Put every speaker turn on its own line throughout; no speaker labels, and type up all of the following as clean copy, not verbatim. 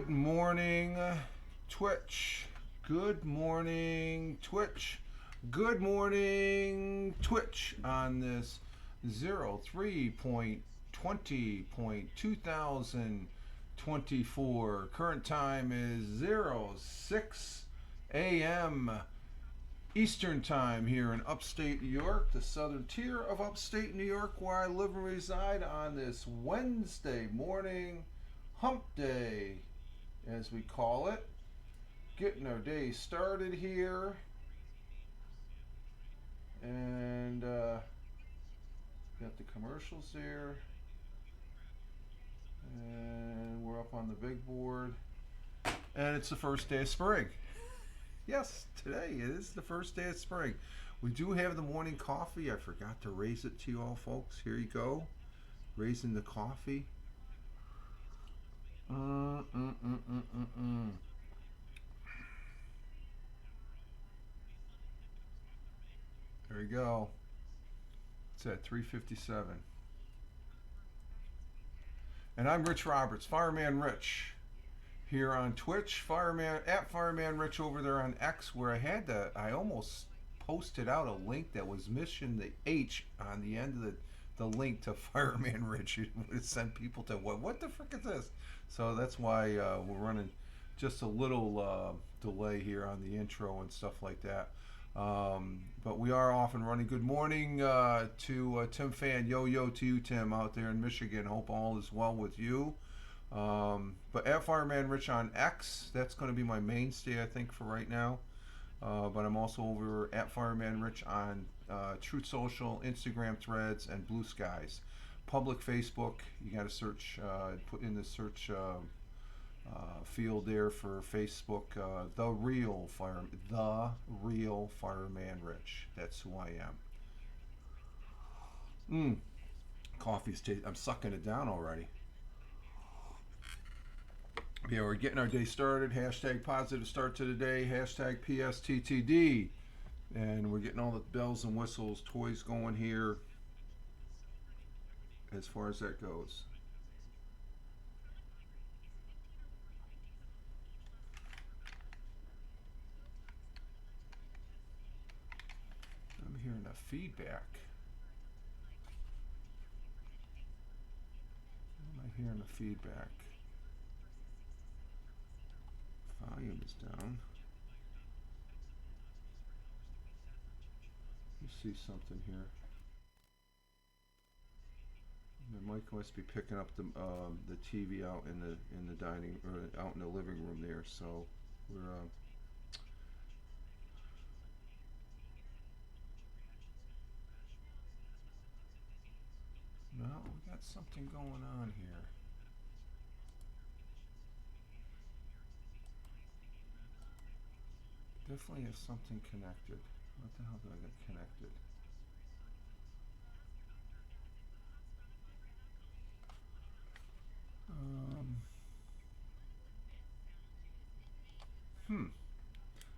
Good morning, Twitch. Good morning, Twitch. Good morning, Twitch on this 03.20.2024. Current time is 06 a.m. Eastern Time here in upstate New York, the southern tier of upstate New York, where I live and reside on this Wednesday morning, hump day, as we call it. Getting our day started here. And got the commercials there. And we're up on the big board. And it's the first day of spring. Yes, today is the first day of spring. We do have the morning coffee. I forgot to raise it to you all, folks. Here you go. Raising the coffee. There you go. It's at 3:57. And I'm Rich Roberts, Fireman Rich, here on Twitch. Fireman Rich over there on X, where I almost posted out a link that was missing the H on the end of the link to Fireman Rich. It would send people to what the frick is this? So that's why we're running just a little delay here on the intro and stuff like that. But we are off and running. Good morning to Tim Fan. Yo to you, Tim, out there in Michigan. Hope all is well with you. But at Fireman Rich on X, that's going to be my mainstay, I think, for right now. But I'm also over at Fireman Rich on Truth Social, Instagram Threads, and Blue Skies. Public Facebook, you got to search, put in the search field there for Facebook, the real Fireman Rich. That's who I am. Coffee's tasting. I'm sucking it down already. Yeah, we're getting our day started. Hashtag positive start to the day. Hashtag PSTTD. And we're getting all the bells and whistles, toys going here as far as that goes. I'm hearing a feedback. Am I hearing a feedback? Volume is down. You see something here. The mic must be picking up the TV out in the dining or out in the living room there. So we're no, we got something going on here. Definitely have something connected. What the hell did I get connected?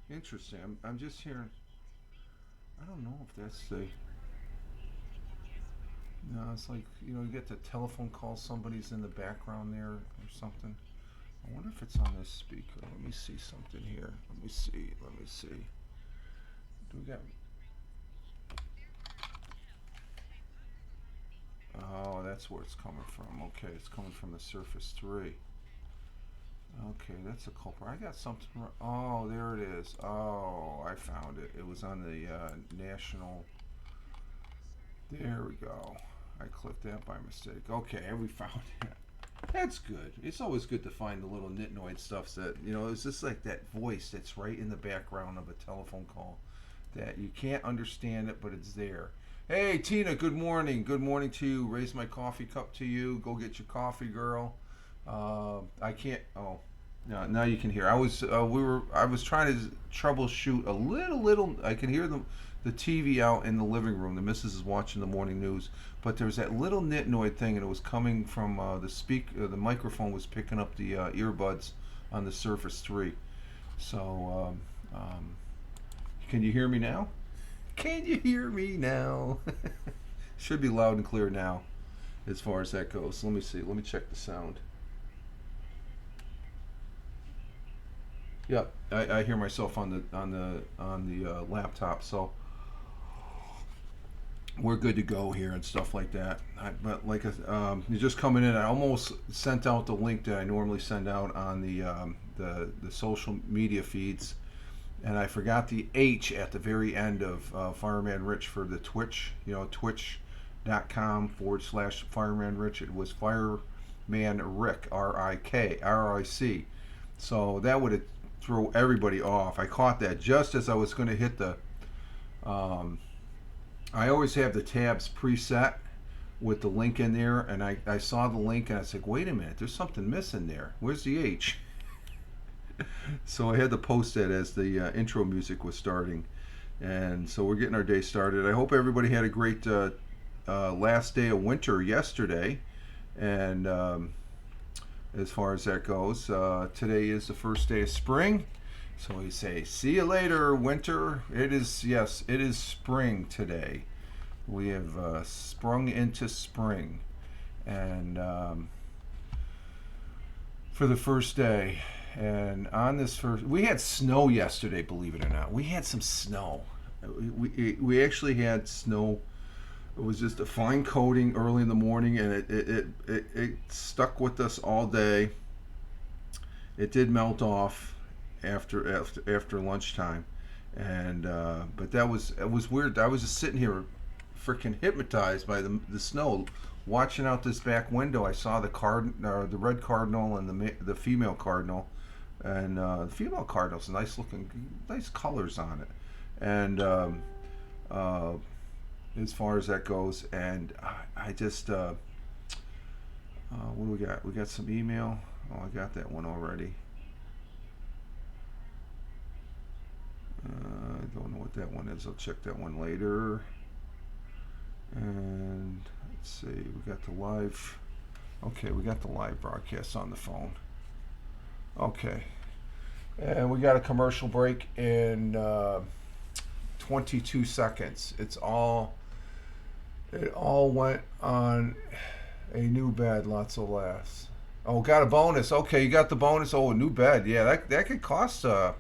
Interesting. I'm just hearing. I don't know if that's the. No, it's like, you get the telephone call. Somebody's in the background there or something. I wonder if it's on this speaker. Let me see something here. Let me see. Do we got? Oh, that's where it's coming from. Okay, it's coming from the Surface 3. Okay, that's a culprit. I got something. Oh, there it is. Oh, I found it. It was on the national. There we go. I clicked that by mistake. Okay, we found it. That's good. It's always good to find the little nitnoid stuff that, it's just like that voice that's right in the background of a telephone call that you can't understand it, but it's there. Hey, Tina, good morning. Good morning to you. Raise my coffee cup to you. Go get your coffee, girl. I can't. Oh, no, now you can hear. I was trying to troubleshoot a little. I can hear the TV out in the living room. The missus is watching the morning news, but there was that little nitnoid thing, and it was coming from the microphone was picking up the earbuds on the Surface 3. So, can you hear me now? Can you hear me now? Should be loud and clear now, as far as that goes. Let me see. Let me check the sound. Yep, I hear myself on the laptop, so we're good to go here and stuff like that. But like you're just coming in. I almost sent out the link that I normally send out on the social media feeds, and I forgot the H at the very end of Fireman Rich for the Twitch. Twitch.com/Fireman Rich. It was Fireman Rick, RIC. So that would have throw everybody off. I caught that just as I was going to hit the. I always have the tabs preset with the link in there, and I saw the link and I said, wait a minute, there's something missing there. Where's the H? So I had to post that as the intro music was starting. And so we're getting our day started. I hope everybody had a great last day of winter yesterday. And as far as that goes, today is the first day of spring. So we say, see you later, winter. It is spring today. We have sprung into spring. And for the first day. And on this we had snow yesterday, believe it or not. We had some snow. We actually had snow. It was just a fine coating early in the morning, and it stuck with us all day. It did melt off after lunchtime, and but it was weird. I was just sitting here, freaking hypnotized by the snow, watching out this back window. I saw the red cardinal and the female cardinal, and the female cardinal's nice colors on it, and as far as that goes, and I just what do we got? We got some email. Oh, I got that one already. I don't know what that one is. I'll check that one later. And let's see, we got the live. Okay, we got the live broadcast on the phone. Okay, and we got a commercial break in 22 seconds. It all went on a new bed. Lots of laughs. Oh, got a bonus. Okay, you got the bonus. Oh, a new bed. Yeah, that could cost the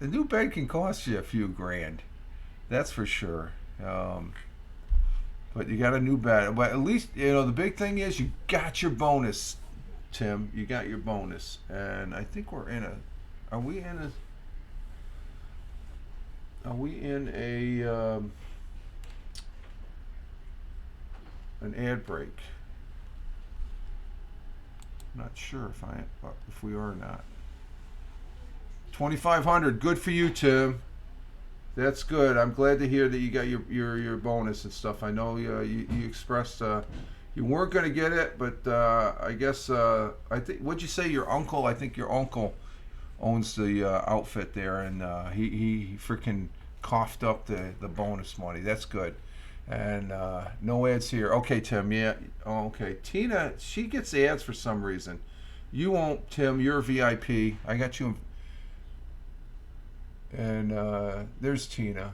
new bed can cost you a few grand. That's for sure. But you got a new bed. But at least the big thing is you got your bonus, Tim. You got your bonus, and I think we're in a. Are we in a an ad break? I'm not sure if we are or not. 2,500. Good for you, Tim. That's good. I'm glad to hear that you got your bonus and stuff. I know you expressed you weren't going to get it, but I guess I think, what'd you say? Your uncle? I think your uncle owns the outfit there, and he freaking coughed up the bonus money. That's good. And no ads here. Okay, Tim. Yeah. Oh, okay. Tina, she gets ads for some reason. You won't, Tim. You're a VIP. I got you. And there's Tina.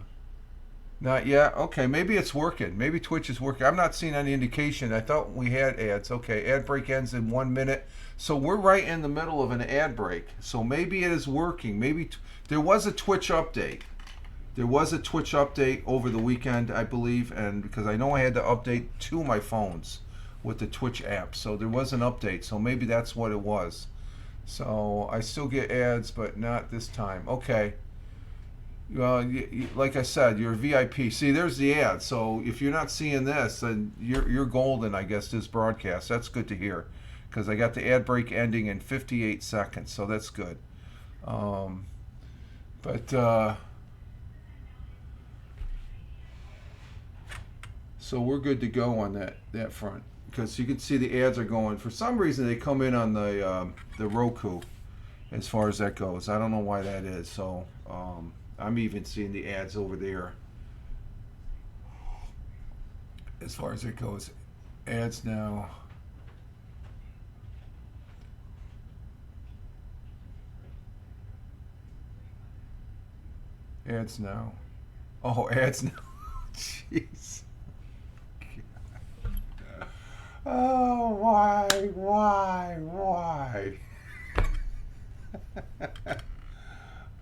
Not yet. Okay, maybe it's working. Maybe Twitch is working. I'm not seeing any indication. I thought we had ads. Okay, ad break ends in 1 minute. So we're right in the middle of an ad break. So maybe it is working. Maybe there was a Twitch update. There was a Twitch update over the weekend, I believe, and because I know I had to update 2 of my phones with the Twitch app. So there was an update. So maybe that's what it was. So I still get ads, but not this time. Okay. Like I said, you're a VIP. See, there's the ad. So if you're not seeing this, then you're golden, I guess, this broadcast. That's good to hear, because I got the ad break ending in 58 seconds, so that's good. So we're good to go on that front, because you can see the ads are going. For some reason, they come in on the Roku, as far as that goes. I don't know why that is. So. I'm even seeing the ads over there as far as it goes. Ads now. Ads now. Oh, ads now. Jeez. Oh, why?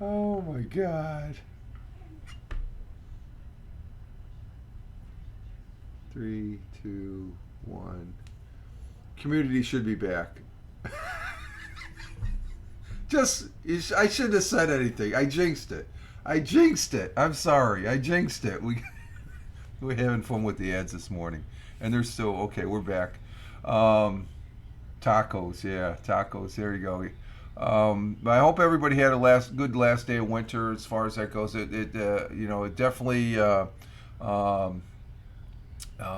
Oh my God. 3, 2, 1. Community should be back. I shouldn't have said anything. I jinxed it. I'm sorry. I jinxed it. We're having fun with the ads this morning, and they're still okay. We're back. Um, Tacos, yeah, tacos. There you go. But I hope everybody had a good last day of winter as far as that goes. It definitely um,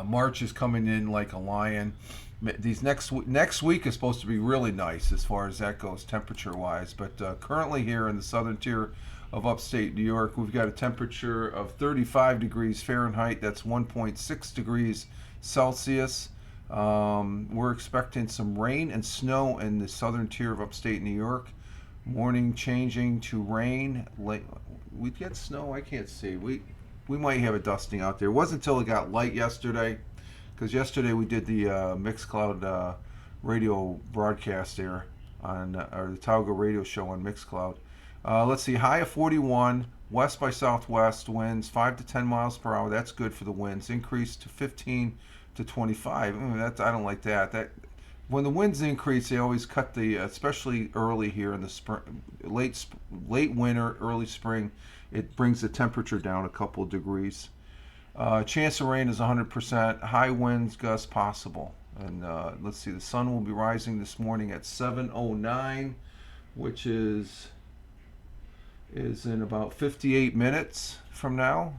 March is coming in like a lion. These next week is supposed to be really nice as far as that goes, temperature wise. But currently here in the southern tier of upstate New York, we've got a temperature of 35 degrees Fahrenheit. That's 1.6 degrees Celsius. We're expecting some rain and snow in the southern tier of upstate New York. Morning changing to rain. Late, we get snow. I can't see. We might have a dusting out there. It wasn't until it got light yesterday, because yesterday we did the Mixcloud radio broadcast there on or the Tauga radio show on Mixcloud. Let's see, high of 41, west by southwest winds 5 to 10 miles per hour. That's good for the winds. Increase to 15 to 25. I don't like that. When the winds increase, they always cut especially early here in the spring, late winter, early spring. It brings the temperature down a couple of degrees. Chance of rain is 100%. High winds gusts possible. And let's see, the sun will be rising this morning at 7:09, which is in about 58 minutes from now.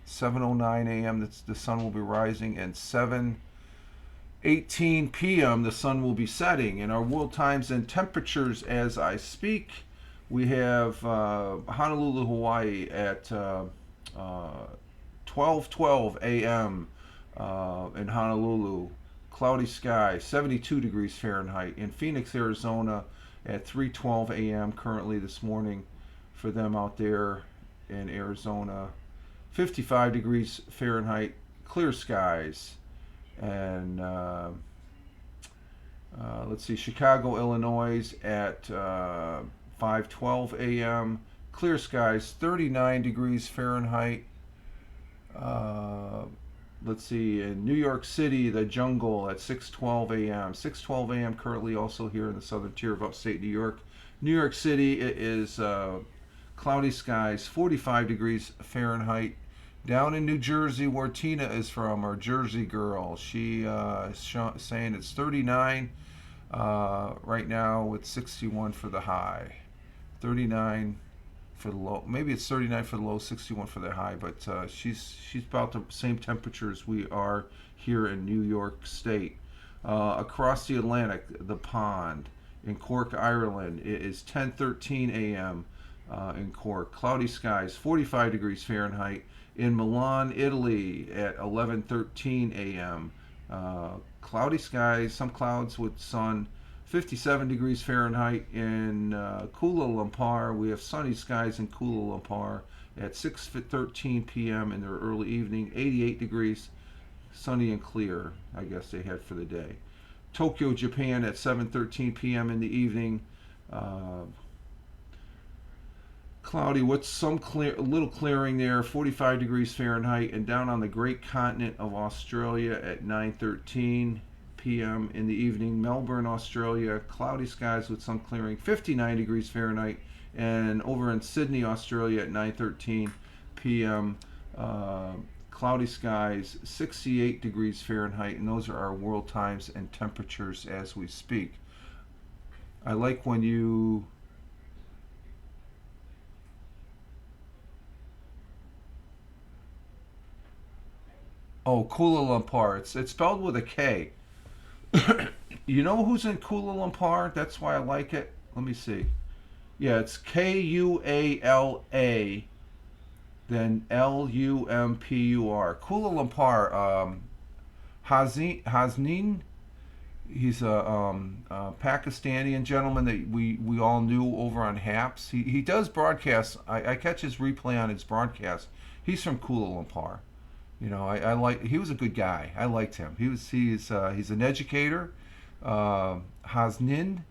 7:09 a.m. The sun will be rising, and 7:18 p.m. the sun will be setting. In our world times and temperatures as I speak, we have Honolulu, Hawaii at 12:12 a.m. In Honolulu. Cloudy sky, 72 degrees Fahrenheit. In Phoenix, Arizona at 3:12 a.m. currently this morning for them out there in Arizona. 55 degrees Fahrenheit, clear skies. And let's see, Chicago, Illinois at 5:12 a.m. Clear skies, 39 degrees Fahrenheit. Let's see, in New York City, the jungle at 6:12 a.m. 6:12 a.m. currently also here in the southern tier of upstate New York. New York City, it is cloudy skies, 45 degrees Fahrenheit. Down in New Jersey, where Tina is from, our Jersey girl, she is saying it's 39 right now with 61 for the high. 39 for the low. Maybe it's 39 for the low, 61 for the high, but she's about the same temperature as we are here in New York State. Across the Atlantic, the pond in Cork, Ireland, it is 10:13 a.m. In Cork. Cloudy skies, 45 degrees Fahrenheit. In Milan, Italy, at 11:13 a.m. Cloudy skies, some clouds with sun, 57 degrees Fahrenheit. In Kuala Lumpur, we have sunny skies in Kuala Lumpur at 6:13 p.m. in the early evening, 88 degrees, sunny and clear, I guess they had for the day. Tokyo, Japan at 7:13 p.m. in the evening. Cloudy with some little clearing there, 45 degrees Fahrenheit. And down on the great continent of Australia at 9:13 p.m. in the evening, Melbourne, Australia, cloudy skies with some clearing, 59 degrees Fahrenheit. And over in Sydney, Australia at 9:13 p.m., cloudy skies, 68 degrees Fahrenheit. And those are our world times and temperatures as we speak. I like when you... Oh, Kuala Lumpur. It's spelled with a K. You know who's in Kuala Lumpur? That's why I like it. Let me see. Yeah, it's Kuala, then Lumpur. Kuala Lumpur. Hasneen. He's a Pakistani gentleman that we all knew over on Haps. He does broadcasts. I catch his replay on his broadcast. He's from Kuala Lumpur. I like. He was a good guy. I liked him. He's an educator. Hasnin.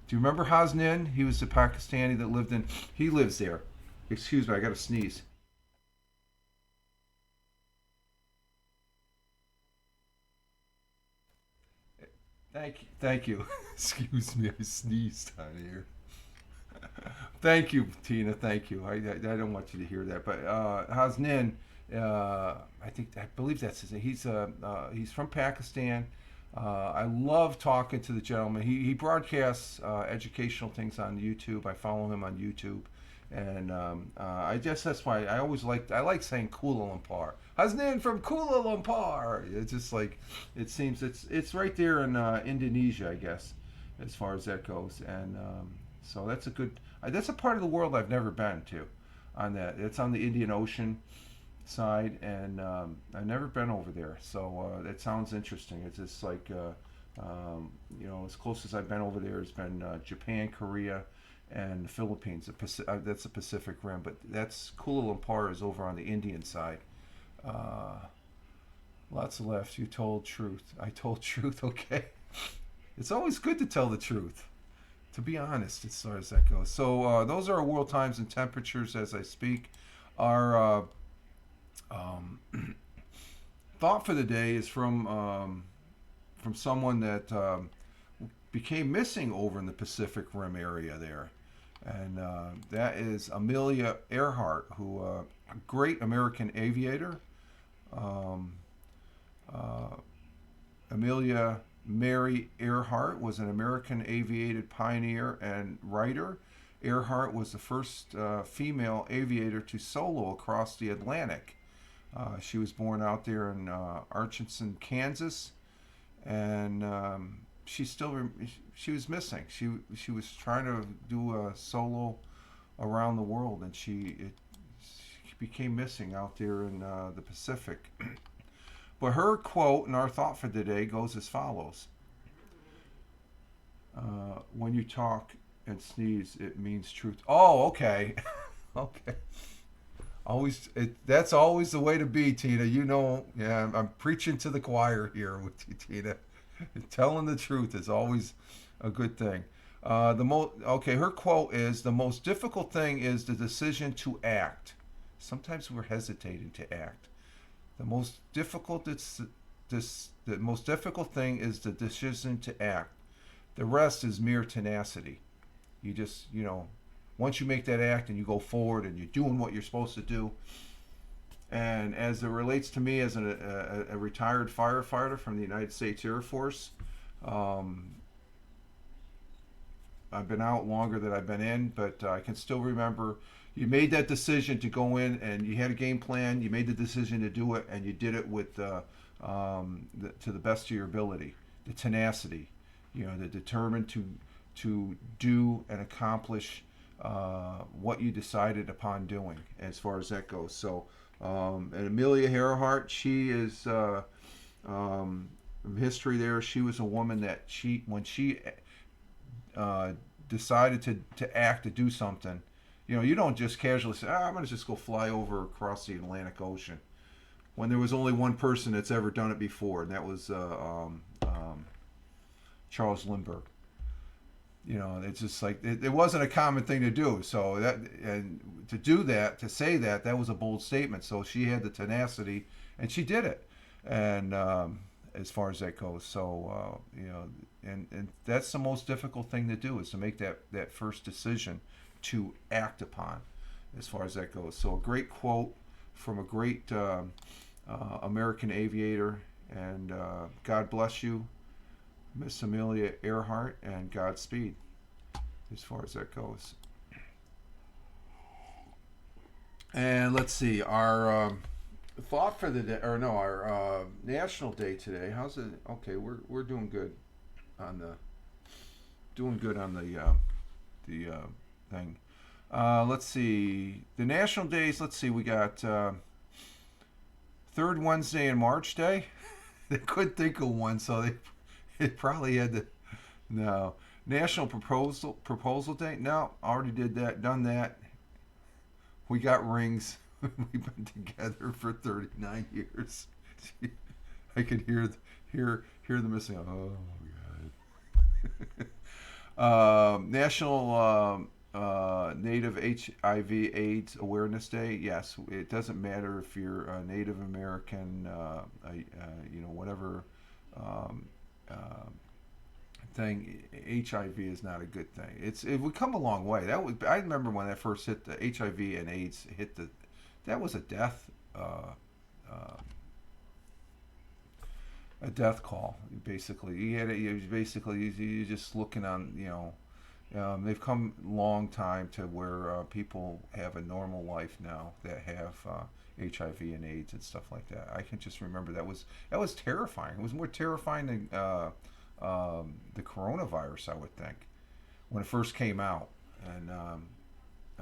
Do you remember Hasnin? He was a Pakistani that lived in. He lives there. Excuse me, I got to sneeze. Thank you. Excuse me, I sneezed on here. Thank you, Tina. Thank you. I don't want you to hear that, but Hasnin, I believe that's his name. He's from Pakistan. I love talking to the gentleman. He broadcasts educational things on YouTube. I follow him on YouTube, and I guess that's why I like saying Kuala Lumpur. Hasnin from Kuala Lumpur. It's just like it seems it's right there in Indonesia, I guess, as far as that goes, and so that's a part of the world I've never been to. On that, it's on the Indian Ocean side, and I've never been over there. So it sounds interesting. It's just like as close as I've been over there has been Japan, Korea, and the Philippines. That's the Pacific Rim, but that's Kuala Lumpur is over on the Indian side. Uh, Lots of laughs. You told truth. I told truth. Okay, it's always good to tell the truth. To be honest, as far as that goes. So those are our world times and temperatures as I speak. Our um, thought for the day is from someone that became missing over in the Pacific Rim area there, and that is Amelia Earhart, who a great American aviator. Um, uh, Amelia Mary Earhart was an American aviated pioneer and writer. Earhart was the first female aviator to solo across the Atlantic. She was born out there in Arkansas, Kansas, and she was missing. She was trying to do a solo around the world, and she became missing out there in the Pacific. But her quote and our thought for the day goes as follows: "When you talk and sneeze, it means truth." Oh, okay, okay. That's always the way to be, Tina. Yeah, I'm preaching to the choir here with you, Tina. Telling the truth is always a good thing. Her quote is, "The most difficult thing is the decision to act. Sometimes we're hesitating to act. The most difficult the most difficult thing is the decision to act. The rest is mere tenacity. You just, once you make that act and you go forward and you're doing what you're supposed to do." And as it relates to me as a retired firefighter from the United States Air Force, um, I've been out longer than I've been in, but I can still remember you made that decision to go in and you had a game plan. You made the decision to do it, and you did it with to the best of your ability, the tenacity, the determined to do and accomplish what you decided upon doing, as far as that goes. So, and Amelia Earhart, she is history there. She was a woman that when she decided to act, to do something, you don't just casually say, I'm going to just go fly over across the Atlantic Ocean, when there was only one person that's ever done it before, and that was Charles Lindbergh. It's just like it wasn't a common thing to do. So to do that, to say that was a bold statement. So she had the tenacity, and she did it. And as far as that goes, so and that's the most difficult thing to do, is to make that first decision to act upon, as far as that goes. So a great quote from a great American aviator, and God bless you, Miss Amelia Earhart, and Godspeed, as far as that goes. And let's see, our thought for the day, or no, our national day today. How's it? Okay, we're doing good on the thing. Let's see, the national days. Let's see, we got third Wednesday in March Day. They couldn't think of one, so it probably had to. No, National Proposal Day. No, already did that. Done that. We got rings. We've been together for 39 years. I could hear the missing. Oh God. National Native HIV/AIDS Awareness Day. Yes, it doesn't matter if you're a Native American, whatever um, uh, thing. HIV is not a good thing. We've come a long way. I remember when that first hit, the HIV and AIDS hit that was a death. Uh, a death call, basically. You're just looking on, they've come a long time to where people have a normal life now that have HIV and AIDS and stuff like that. I can just remember that was terrifying. It was more terrifying than the coronavirus, I would think, when it first came out. And I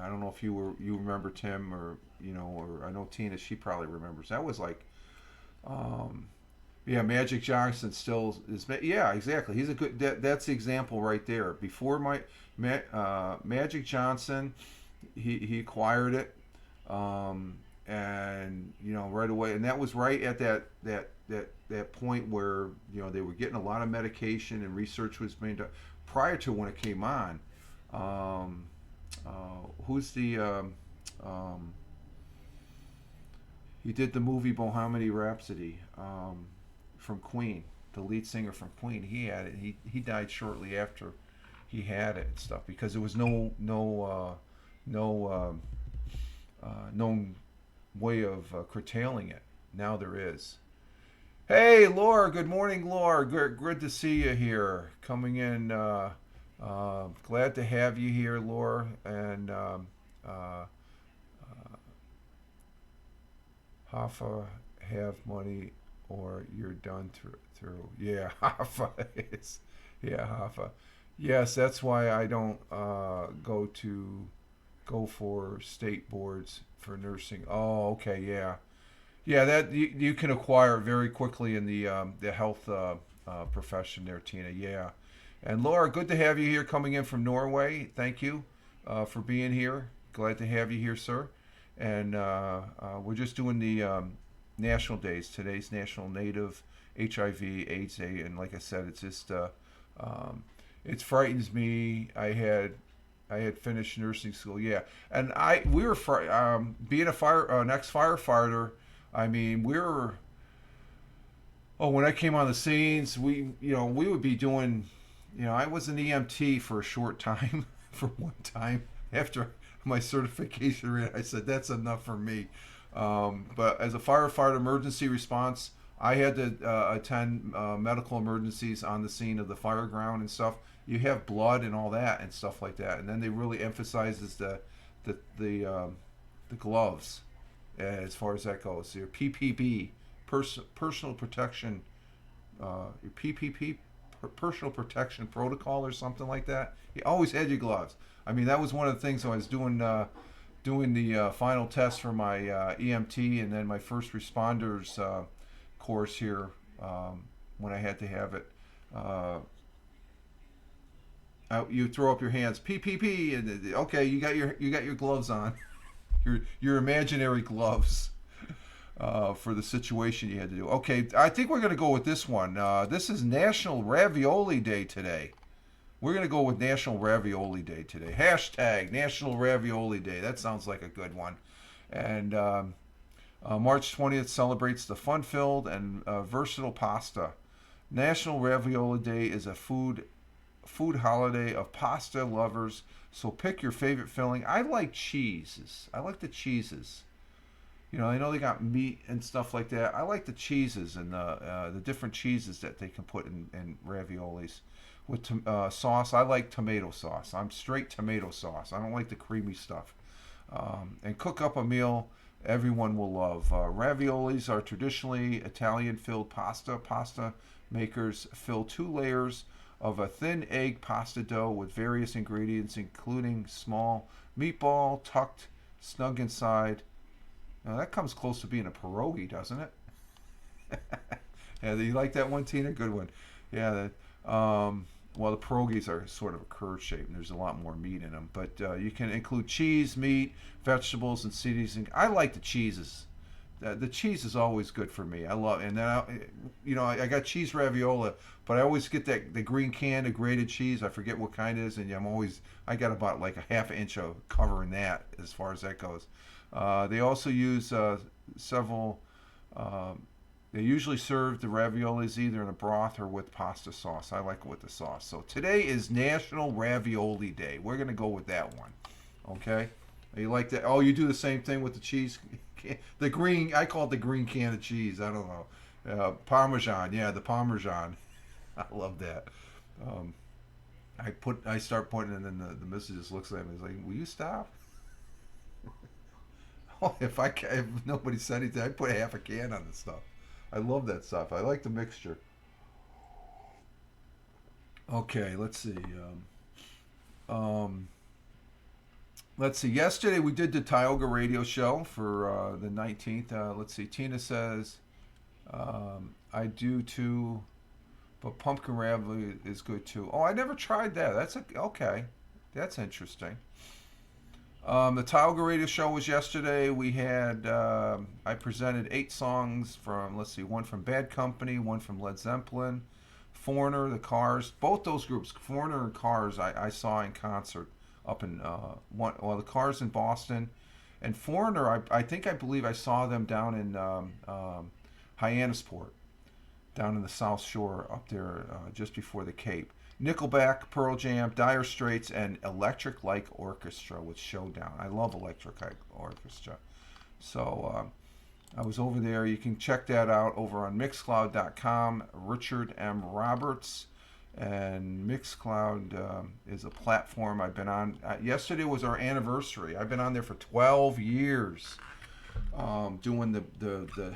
don't know if you remember, Tim, or or I know Tina, she probably remembers. That was like. Yeah, Magic Johnson still is. Yeah, exactly. He's a good. That's the example right there. Before Magic Johnson, he acquired it, and right away, and that was right at that point where they were getting a lot of medication and research was being done prior to when it came on. Who's the he did the movie Bohemian Rhapsody. From Queen, the lead singer from Queen, he had it. He died shortly after he had it and stuff because there was no known way of curtailing it. Now there is. Hey, Laura. Good morning, Laura. Good to see you here. Coming in. Glad to have you here, Laura. And Hoffa have money or you're done through. Yeah, Hoffa is. Yeah, Hoffa. Yes, that's why I don't go for state boards for nursing. Oh, okay, yeah, yeah. That you can acquire very quickly in the health profession there, Tina. Yeah, and Laura, good to have you here, coming in from Norway. Thank you for being here. Glad to have you here, sir. And we're just doing the national days. Today's National Native HIV/AIDS Day, and like I said, it's just it frightens me. I had finished nursing school, yeah, and we were being an ex-firefighter. I mean, we were. Oh, when I came on the scenes, we would be doing. I was an EMT for a short time, for one time after my certification ran. I said that's enough for me. But as a firefighter emergency response, I had to attend medical emergencies on the scene of the fire ground and stuff. You have blood and all that and stuff like that, and then they really emphasizes the gloves as far as that goes. Your PPP, personal protection, your PPP, personal protection protocol or something like that. You always had your gloves. I mean, that was one of the things I was doing the final test for my EMT and then my first responders course here when I had to have it. You throw up your hands, PPP, and okay, you got your gloves on, your imaginary gloves for the situation you had to do. Okay, I think we're gonna go with this one. This is National Ravioli Day today. We're going to go with National Ravioli Day today. Hashtag National Ravioli Day. That sounds like a good one. And March 20th celebrates the fun-filled and versatile pasta. National Ravioli Day is a food holiday of pasta lovers. So pick your favorite filling. I like cheeses. I like the cheeses. I know they got meat and stuff like that. I like the cheeses and the different cheeses that they can put in raviolis. With sauce, I like tomato sauce. I'm straight tomato sauce. I don't like the creamy stuff. And cook up a meal everyone will love. Raviolis are traditionally Italian-filled pasta. Pasta makers fill 2 layers of a thin egg pasta dough with various ingredients, including small meatball tucked snug inside. Now that comes close to being a pierogi, doesn't it? Yeah, you like that one, Tina? Good one. Yeah. well, the pierogies are sort of a curved shape, and there's a lot more meat in them. But you can include cheese, meat, vegetables, and seasonings. I like the cheeses. The cheese is always good for me. I love, and then I got cheese raviola, but I always get that the green can of grated cheese. I forget what kind it is, and I got about like a half inch of covering that as far as that goes. They also use several. Uh, they usually serve the raviolis either in a broth or with pasta sauce. I like it with the sauce. So today is National Ravioli Day. We're gonna go with that one. Okay. You like that? Oh, you do the same thing with the cheese. The green, I call it the green can of cheese. I don't know. Parmesan, yeah, the Parmesan. I love that. Um, I start putting it, and then the missus just looks at me and is like, "Will you stop?" Oh, if nobody said anything, I put half a can on this stuff. I love that stuff. I like the mixture. Okay, let's see. Um, let's see. Yesterday we did the Tioga radio show for the 19th. Let's see. Tina says, I do too, but pumpkin ravioli is good too. Oh, I never tried that. Okay. That's interesting. The Tioga radio show was yesterday. We had, I presented 8 songs from, let's see, one from Bad Company, one from Led Zeppelin, Foreigner, The Cars. Both those groups, Foreigner and Cars, I saw in concert up in, The Cars in Boston. And Foreigner, I believe I saw them down in Hyannisport, down in the South Shore up there just before the Cape. Nickelback, Pearl Jam, Dire Straits, and Electric Light Orchestra with Showdown. I love Electric Light Orchestra. So I was over there. You can check that out over on Mixcloud.com. Richard M. Roberts. And Mixcloud is a platform I've been on. Yesterday was our anniversary. I've been on there for 12 years doing the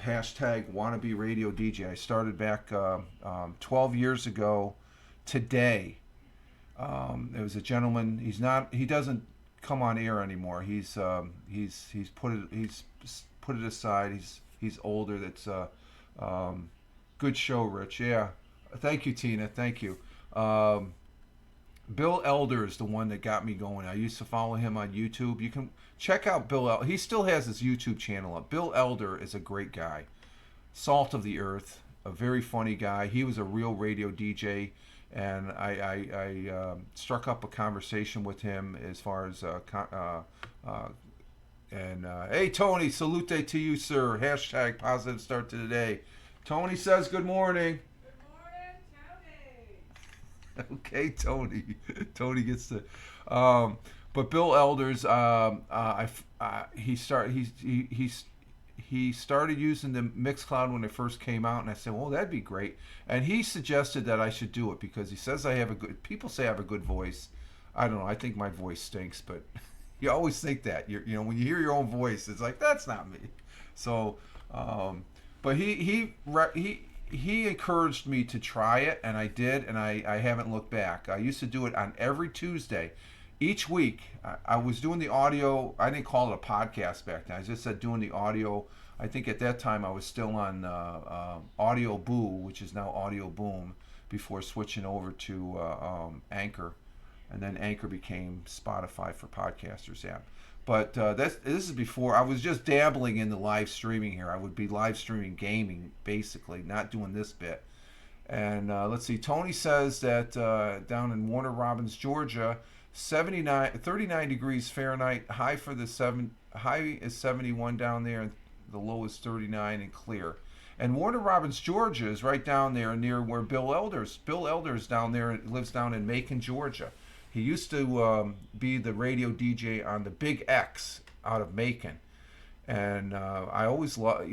hashtag wannabe radio DJ. I started back 12 years ago today. There was a gentleman. He doesn't come on air anymore. He's put it aside. He's older. That's good show, Rich. Yeah. Thank you, Tina. Thank you. Bill Elder is the one that got me going. I used to follow him on YouTube. You can check out Bill Elder. He still has his YouTube channel up. Bill Elder is a great guy. Salt of the earth. A very funny guy. He was a real radio DJ. And I struck up a conversation with him as far as hey Tony, salute to you, sir. Hashtag positive start to the day. Tony says good morning. Good morning, Tony. Okay, Tony. Tony gets to. But Bill Elders, he started using the Mixcloud when it first came out, and I said, well, that'd be great. And he suggested that I should do it because he says people say I have a good voice. I don't know. I think my voice stinks, but you always think that. When you hear your own voice, it's like, that's not me. So, but he encouraged me to try it, and I did, and I haven't looked back. I used to do it on every Tuesday. Each week, I was doing the audio. I didn't call it a podcast back then. I just said doing the audio. I think at that time I was still on Audio Boo, which is now Audio Boom, before switching over to Anchor. And then Anchor became Spotify for podcasters app. But this is before. I was just dabbling in the live streaming here. I would be live streaming gaming, basically, not doing this bit. And let's see. Tony says that down in Warner Robins, Georgia, 39 degrees Fahrenheit. High is 71 down there, and the low is 39 and clear. And Warner Robins, Georgia is right down there near where Bill Elders down there, lives down in Macon, Georgia. He used to be the radio DJ on the Big X out of Macon. And I always love,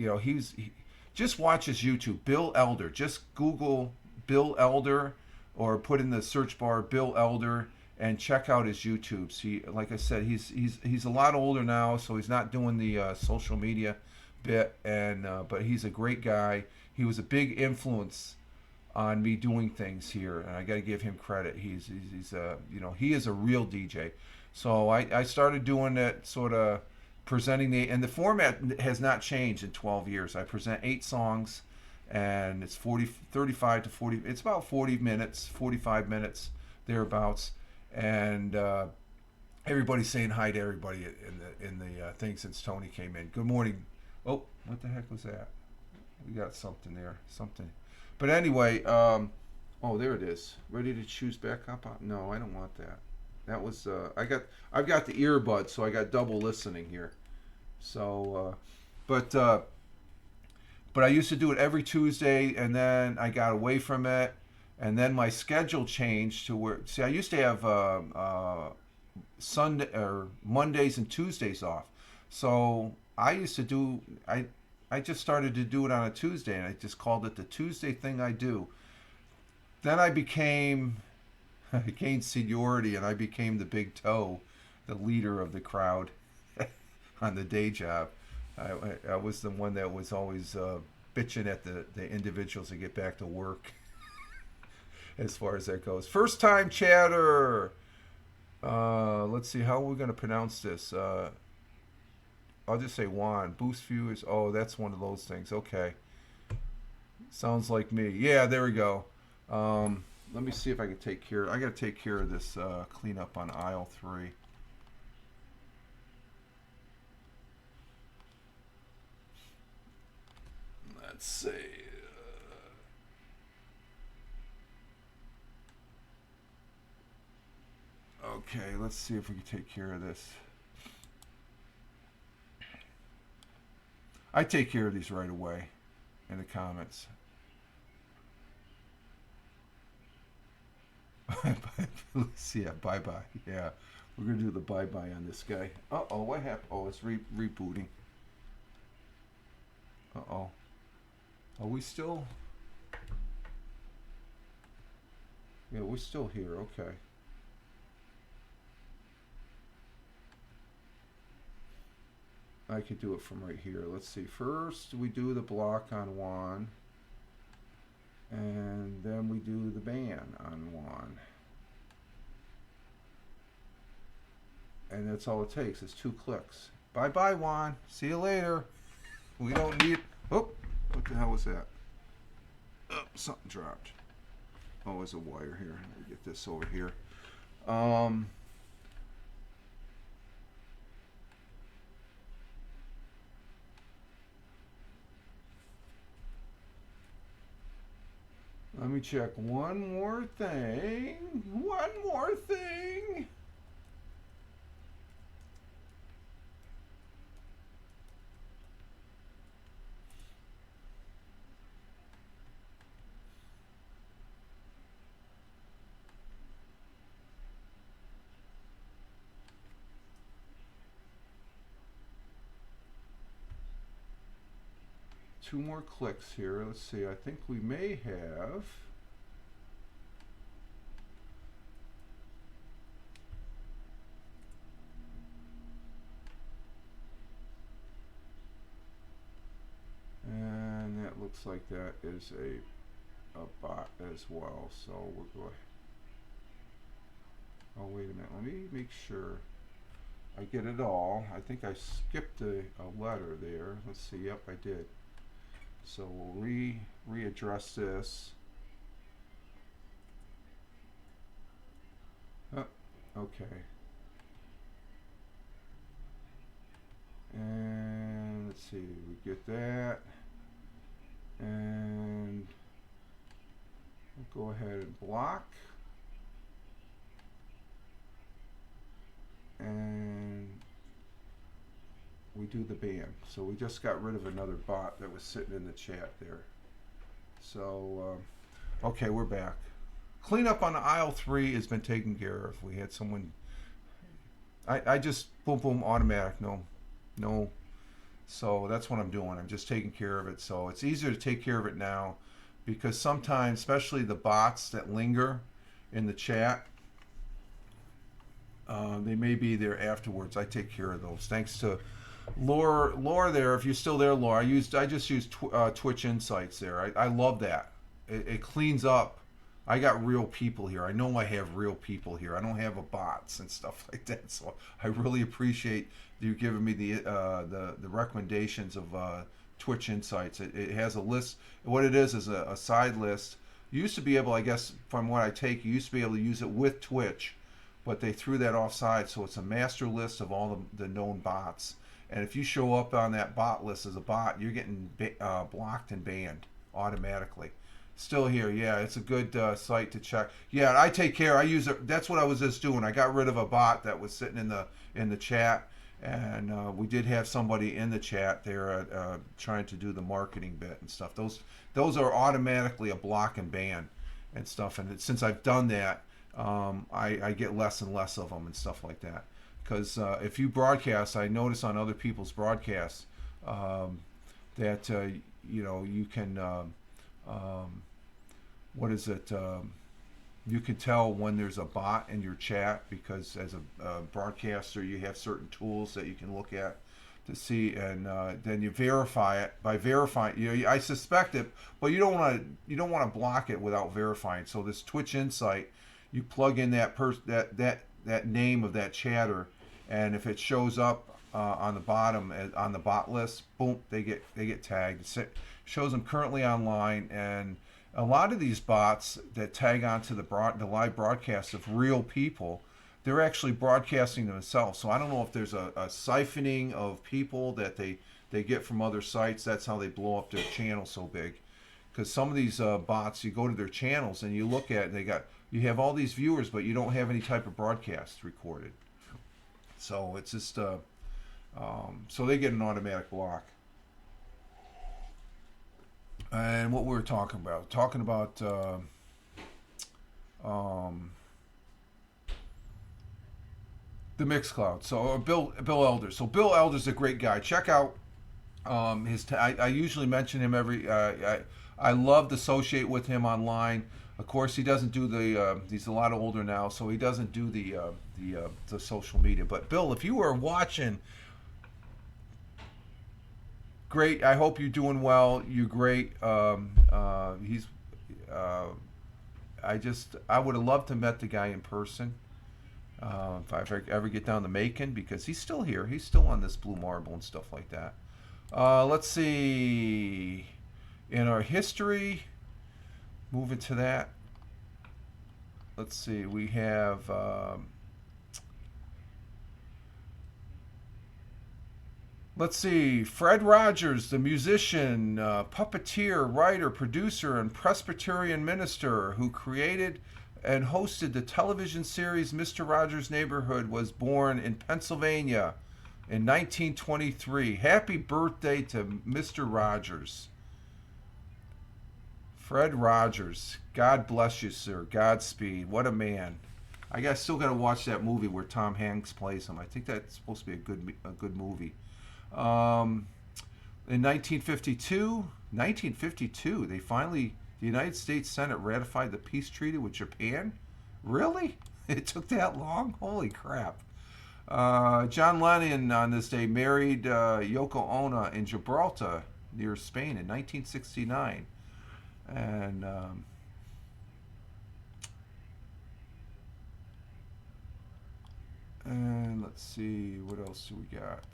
just watch his YouTube, Bill Elder. Just Google Bill Elder or put in the search bar Bill Elder and check out his YouTubes. Like I said, he's a lot older now, so he's not doing the social media bit, but he's a great guy. He was a big influence on me doing things here, and I got to give him credit. He is a real DJ. So I started doing that, sort of presenting and the format has not changed in 12 years. I present 8 songs, and it's 35 to 40. It's about 40 minutes, 45 minutes thereabouts, and everybody's saying hi to everybody in the thing since Tony came in. Good morning. Oh, what the heck was that? We got something there, something. But anyway, oh, there it is. Ready to choose back up? No, I don't want that. That was I've got the earbuds, so I got double listening here. So, but I used to do it every Tuesday, and then I got away from it, and then my schedule changed to where. See, I used to have Sunday or Mondays and Tuesdays off, so I used to do. I just started to do it on a Tuesday, and I just called it the Tuesday thing I do. Then I gained seniority, and I became the big toe, the leader of the crowd on the day job. I was the one that was always bitching at the individuals to get back to work as far as that goes. First time chatter. Let's see, how are we going to pronounce this? I'll just say Juan. Boost viewers. Oh, that's one of those things. Okay. Sounds like me. Yeah, there we go. Let me see if I can take care. I got to take care of this cleanup on aisle 3. Let's see. Okay, let's see if we can take care of this. I take care of these right away in the comments. Yeah, bye-bye. Yeah, we're going to do the bye-bye on this guy. Uh-oh, what happened? Oh, it's rebooting. Uh-oh. Are we still? Yeah, we're still here. Okay. I could do it from right here. Let's see. First, we do the block on Juan. And then we do the ban on Juan. And that's all it takes. It's 2 clicks. Bye-bye, Juan. See you later. We don't need... Oh, what the hell was that? Oh, something dropped. Oh, there's a wire here. Let me get this over here. Let me check one more thing. One more thing. Two more clicks here. Let's see. I think we may have. And that looks like that is a bot as well. So we're going. Oh, wait a minute. Let me make sure I get it all. I think I skipped a letter there. Let's see. Yep, I did. So we'll readdress this. Oh, okay. And let's see, we get that. And we'll go ahead and block. And we do the ban. So we just got rid of another bot that was sitting in the chat there. So, okay, we're back. Cleanup on aisle 3 has been taken care of. We had someone, I just, boom, boom, automatic, no. So that's what I'm doing. I'm just taking care of it. So it's easier to take care of it now because sometimes, especially the bots that linger in the chat, they may be there afterwards. I take care of those. Thanks to Laura there, if you're still there, Laura, I just used Twitch Insights there. I love that. It cleans up. I got real people here. I know I have real people here. I don't have a bots and stuff like that. So I really appreciate you giving me the recommendations of Twitch Insights. It has a list. What it is a side list. You used to be able, I guess, from what I take, you used to be able to use it with Twitch, but they threw that offside. So it's a master list of all the known bots. And if you show up on that bot list as a bot, you're getting blocked and banned automatically. Still here, yeah. It's a good site to check. Yeah, I take care. I use it. That's what I was just doing. I got rid of a bot that was sitting in the chat, and we did have somebody in the chat there trying to do the marketing bit and stuff. Those are automatically a block and ban and stuff. And since I've done that, I get less and less of them and stuff like that. Because if you broadcast, I notice on other people's broadcasts that you can. What is it? You can tell when there's a bot in your chat, because as a broadcaster, you have certain tools that you can look at to see, and then you verify it. By verifying, I suspect it, but you don't want to block it without verifying. So this Twitch Insight, you plug in that name of that chatter, and if it shows up on the bottom on the bot list, boom, they get tagged. It shows them currently online, and a lot of these bots that tag onto the live broadcast of real people, they're actually broadcasting themselves. So I don't know if there's a siphoning of people that they get from other sites. That's how they blow up their channel so big. Because some of these bots, you go to their channels and you look at it, you have all these viewers, but you don't have any type of broadcast recorded. So it's just so they get an automatic block. And what we were talking about the Mixcloud. So Bill Elder. So Bill Elder's a great guy. Check out I usually mention him every. I love to associate with him online. Of course, he doesn't do he's a lot older now, so he doesn't do the social media. But Bill, if you are watching, great. I hope you're doing well. You're great. I would have loved to met the guy in person. If I ever get down to Macon, because he's still here. He's still on this Blue Marble and stuff like that. Let's see. In our history, moving to that. Let's see. We have. Let's see, Fred Rogers, the musician, puppeteer, writer, producer, and Presbyterian minister who created and hosted the television series Mr. Rogers' Neighborhood, was born in Pennsylvania in 1923. Happy birthday to Mr. Rogers. Fred Rogers. God bless you, sir. Godspeed. What a man. I still got to watch that movie where Tom Hanks plays him. I think that's supposed to be a good movie. In 1952, the United States Senate ratified the peace treaty with Japan. Really? It took that long? Holy crap. John Lennon on this day married Yoko Ono in Gibraltar near Spain in 1969. And let's see, what else do we got?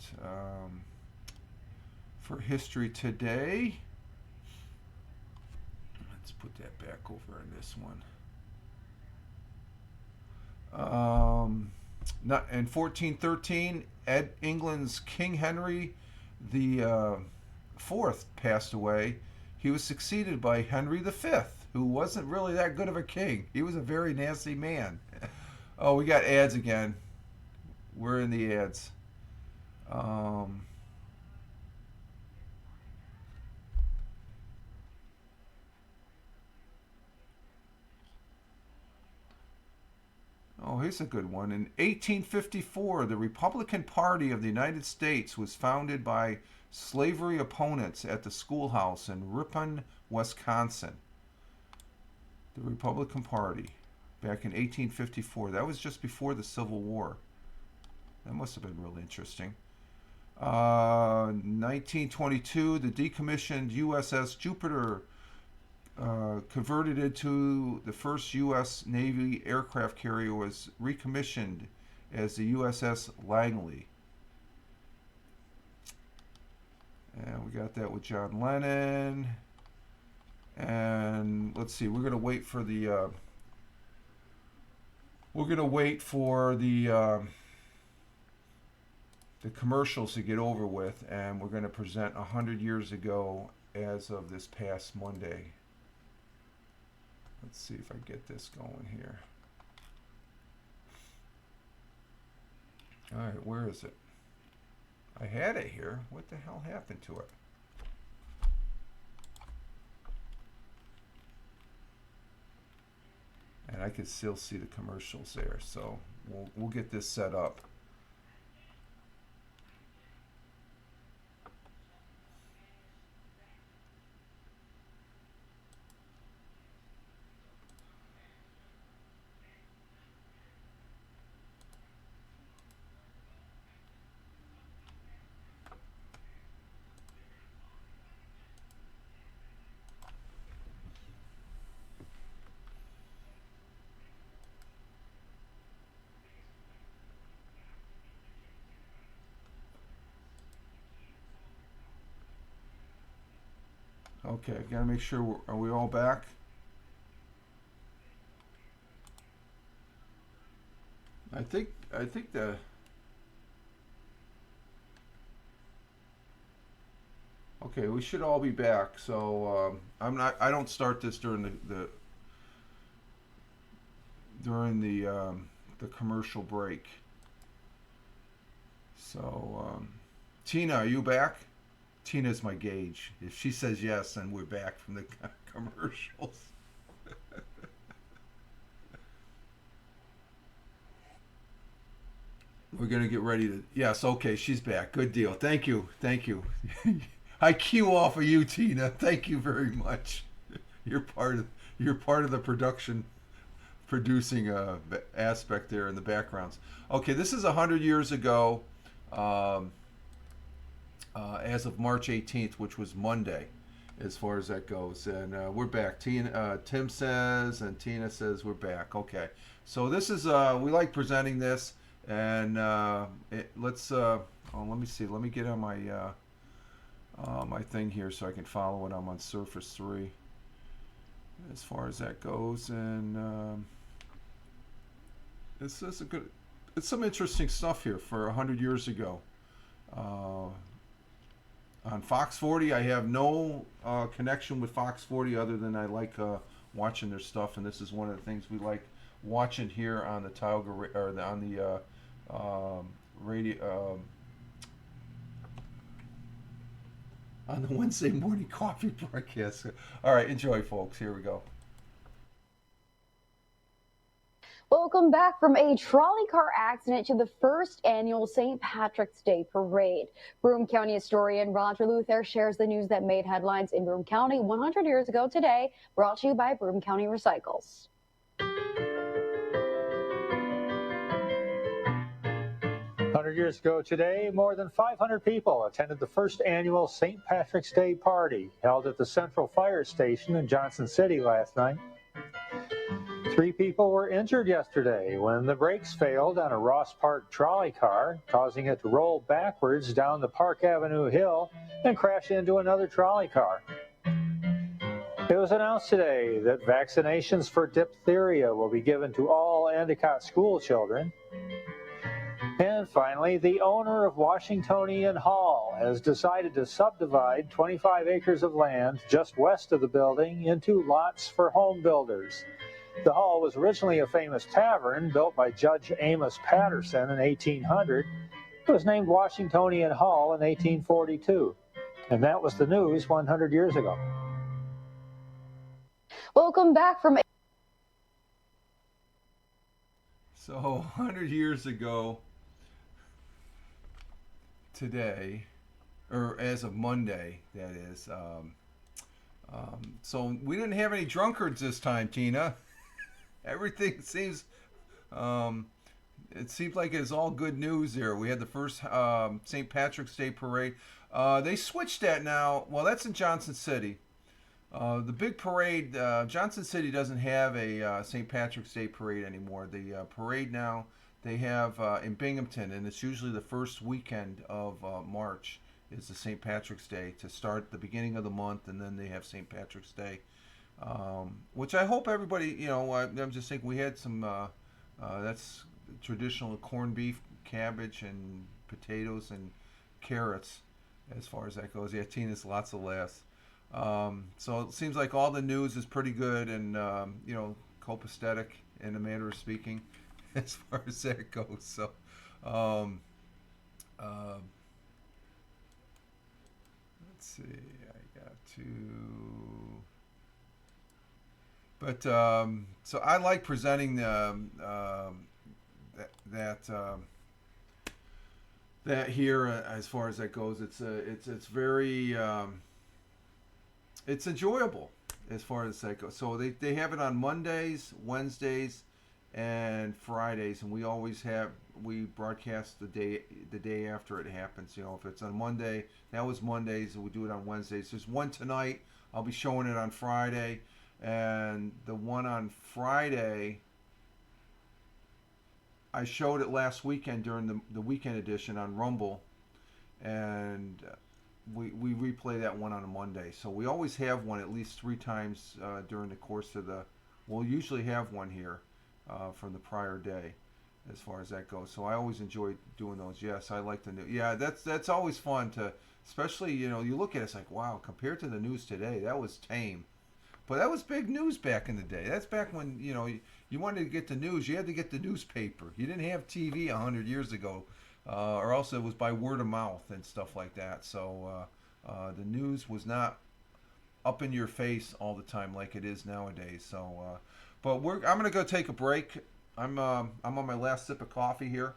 For history today, let's put that back over in this one. In 1413, England's King Henry the Fourth passed away. He was succeeded by Henry V, who wasn't really that good of a king. He was a very nasty man. Oh, we got ads again. We're in the ads. Oh, here's a good one. In 1854, the Republican Party of the United States was founded by slavery opponents at the schoolhouse in Ripon, Wisconsin. The Republican Party, back in 1854. That was just before the Civil War. That must have been really interesting. 1922, the decommissioned USS Jupiter converted into the first U.S. Navy aircraft carrier, was recommissioned as the USS Langley. And we got that with John Lennon. And let's see, we're gonna wait for the the commercials to get over with, and we're gonna present 100 years ago as of this past Monday. Let's see if I get this going here. All right, where is it? I had it here. What the hell happened to it? And I can still see the commercials there, so we'll get this set up. Okay, gotta make sure are we all back? I think the okay, we should all be back. So I don't start this during the commercial break. So Tina, are you back? Tina's my gauge. If she says yes, then we're back from the commercials. We're gonna get ready to. Yes, okay, she's back. Good deal. Thank you, thank you. I cue off of you, Tina. Thank you very much. You're part of the production producing aspect there in the backgrounds. Okay, this is 100 years ago, um, as of March 18th, which was Monday, as far as that goes. And we're back. Tim says, and Tina says we're back. Okay, so this is we like presenting this, and let's. Let me see. Let me get on my my thing here so I can follow it. I'm on Surface 3 as far as that goes, and this is a good. It's some interesting stuff here for 100 years ago. On Fox 40, I have no connection with Fox 40 other than I like watching their stuff, and this is one of the things we like watching here on the Tioga or on the radio on the Wednesday morning coffee broadcast. All right, enjoy, folks. Here we go.
Welcome back from a trolley car accident to the first annual St. Patrick's Day Parade. Broome County historian Roger Luther shares the news that made headlines in Broome County 100 years ago today, brought to you by Broome County Recycles.
100 years ago today, more than 500 people attended the first annual St. Patrick's Day party held at the Central Fire Station in Johnson City last night. 3 people were injured yesterday when the brakes failed on a Ross Park trolley car, causing it to roll backwards down the Park Avenue hill and crash into another trolley car. It was announced today that vaccinations for diphtheria will be given to all Endicott school children. And finally, the owner of Washingtonian Hall has decided to subdivide 25 acres of land just west of the building into lots for home builders. The hall was originally a famous tavern built by Judge Amos Patterson in 1800. It was named Washingtonian Hall in 1842. And that was the news 100 years ago.
Welcome back from.
So 100 years ago today, or as of Monday, that is. So we didn't have any drunkards this time, Tina. Everything seems, it seems like it's all good news there. We had the first St. Patrick's Day parade. They switched that now. Well, that's in Johnson City. The big parade, Johnson City doesn't have a St. Patrick's Day parade anymore. The parade now they have in Binghamton, and it's usually the first weekend of March. is the St. Patrick's Day to start the beginning of the month, and then they have St. Patrick's Day, which I hope everybody, I'm just thinking we had some, that's traditional corned beef, cabbage, and potatoes and carrots as far as that goes. Yeah, Tina's lots of laughs. So it seems like all the news is pretty good and, copacetic in a manner of speaking as far as that goes. So, let's see, I got to, but, so I like presenting that here as far as that goes. It's very, it's enjoyable as far as that goes. So they have it on Mondays, Wednesdays, and Fridays, and we broadcast the day after it happens. If it's on Monday, that was Mondays, and we do it on Wednesdays. There's one tonight. I'll be showing it on Friday, and the one on Friday, I showed it last weekend during the weekend edition on Rumble, and we replay that one on a Monday. So we always have one at least 3 times during the course of we'll usually have one here from the prior day as far as that goes. So I always enjoy doing those. Yes, I like the news. Yeah, that's always fun to, especially, you look at it, it's like, wow, compared to the news today, that was tame. But that was big news back in the day. That's back when, you wanted to get the news, you had to get the newspaper. You didn't have TV 100 years ago. Or else it was by word of mouth and stuff like that. So the news was not up in your face all the time like it is nowadays. So, but I'm gonna go take a break. I'm on my last sip of coffee here,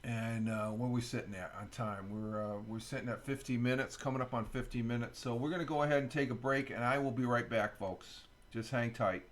and where are we sitting at on time? We're sitting at 50 minutes, coming up on 50 minutes. So we're gonna go ahead and take a break, and I will be right back, folks. Just hang tight.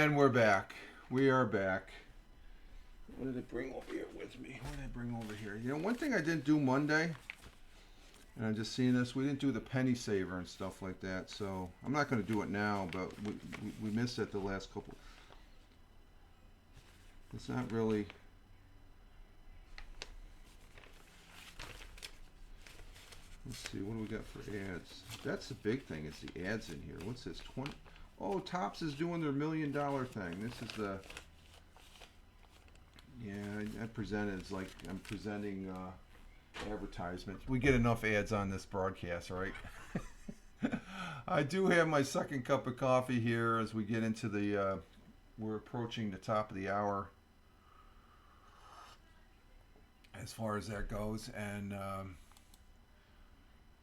And we're back. We are back. What did I bring over here with me? What did I bring over here? You know, one thing I didn't do Monday, and I'm just seeing this, we didn't do the penny saver and stuff like that, so I'm not going to do it now, but we missed it the last couple. It's not really... Let's see, what do we got for ads? That's the big thing, is the ads in here. What's this, 20? Oh, Topps is doing their $1 million thing. This is the... Yeah, I presented, it's like I'm presenting advertisements. We get enough ads on this broadcast, right? I do have my second cup of coffee here as we get into the, we're approaching the top of the hour as far as that goes. And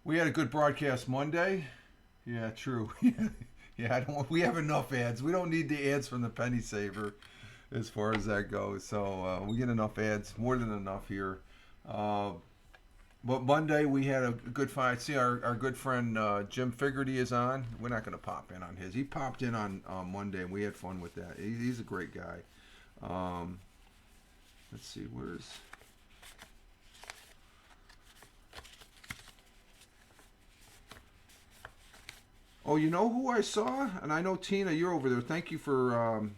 we had a good broadcast Monday. Yeah, true. Yeah, we have enough ads. We don't need the ads from the penny saver as far as that goes. So we get enough ads, more than enough here. But Monday we had a good fight. See, our good friend Jim Figerty is on. We're not going to pop in on his. He popped in on Monday, and we had fun with that. He's a great guy. Let's see, where's... Oh, you know who I saw? And I know, Tina, you're over there. Thank you for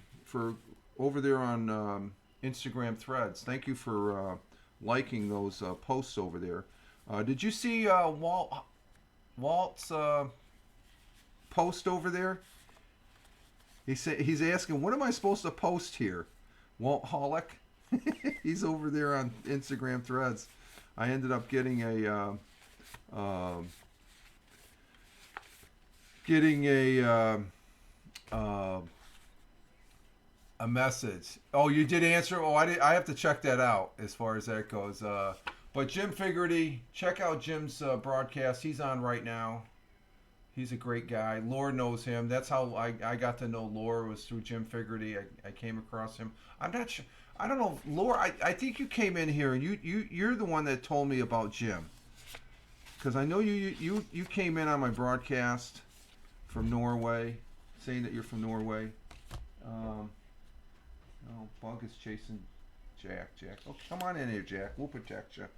over there on Instagram Threads. Thank you for liking those posts over there. Did you see Walt's post over there? He's asking, what am I supposed to post here? Walt Holick? He's over there on Instagram Threads. I ended up getting a message. Oh, you did answer? Oh, I have to check that out as far as that goes. But Jim Figerty, check out Jim's broadcast. He's on right now. He's a great guy. Laura knows him. That's how I got to know Laura, was through Jim Figerty. I came across him. I'm not sure. I don't know, Laura. I think you came in here and you're the one that told me about Jim, because I know you came in on my broadcast from Norway, saying that you're from Norway. Oh, Bug is chasing Jack. Oh, come on in here, Jack. We'll protect you.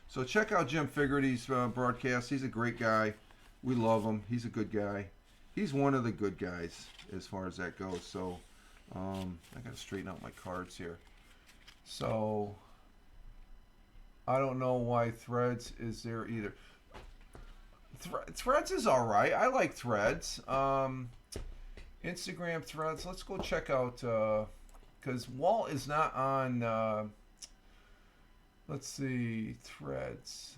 So check out Jim Figerty's broadcast. He's a great guy. We love him. He's a good guy. He's one of the good guys as far as that goes. So I got to straighten out my cards here. So I don't know why Threads is there either. Threads is all right. I like Threads. Instagram Threads. Let's go check out, because Walt is not on, let's see, Threads.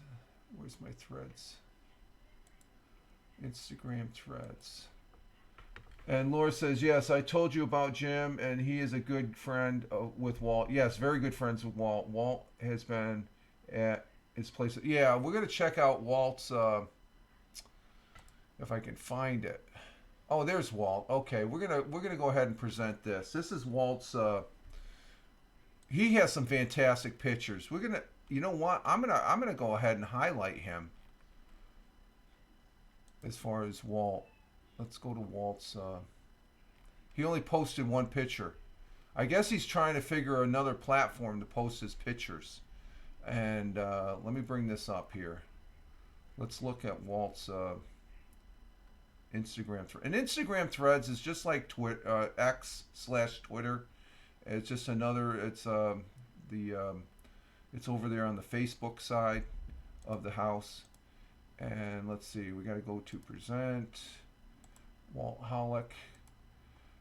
Where's my Threads? Instagram Threads. And Laura says, yes, I told you about Jim, and he is a good friend with Walt. Yes, very good friends with Walt. Walt has been at his place. Yeah, we're going to check out Walt's, if I can find it. Oh, there's Walt. Okay, we're gonna go ahead and present this. This is Walt's. He has some fantastic pictures. We're gonna, you know what? I'm gonna go ahead and highlight him. As far as Walt, let's go to Walt's. He only posted one picture. I guess he's trying to figure another platform to post his pictures. And let me bring this up here. Let's look at Walt's. Instagram and Instagram Threads is just like Twitter, X/Twitter. It's just another. It's it's over there on the Facebook side of the house. And let's see, we got to go to present Walt Holick,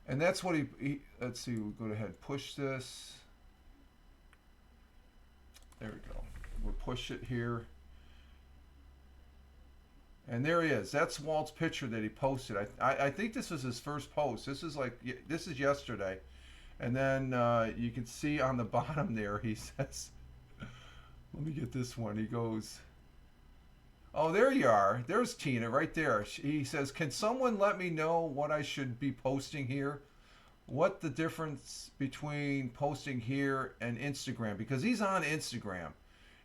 and that's what he. Let's see, we'll go ahead and push this. There we go. We'll push it here. And there he is. That's Walt's picture that he posted. I think this was his first post. This is yesterday. And then you can see on the bottom there, he says, let me get this one. He goes, oh, there you are. There's Tina right there. He says, can someone let me know what I should be posting here? What the difference between posting here and Instagram? Because he's on Instagram.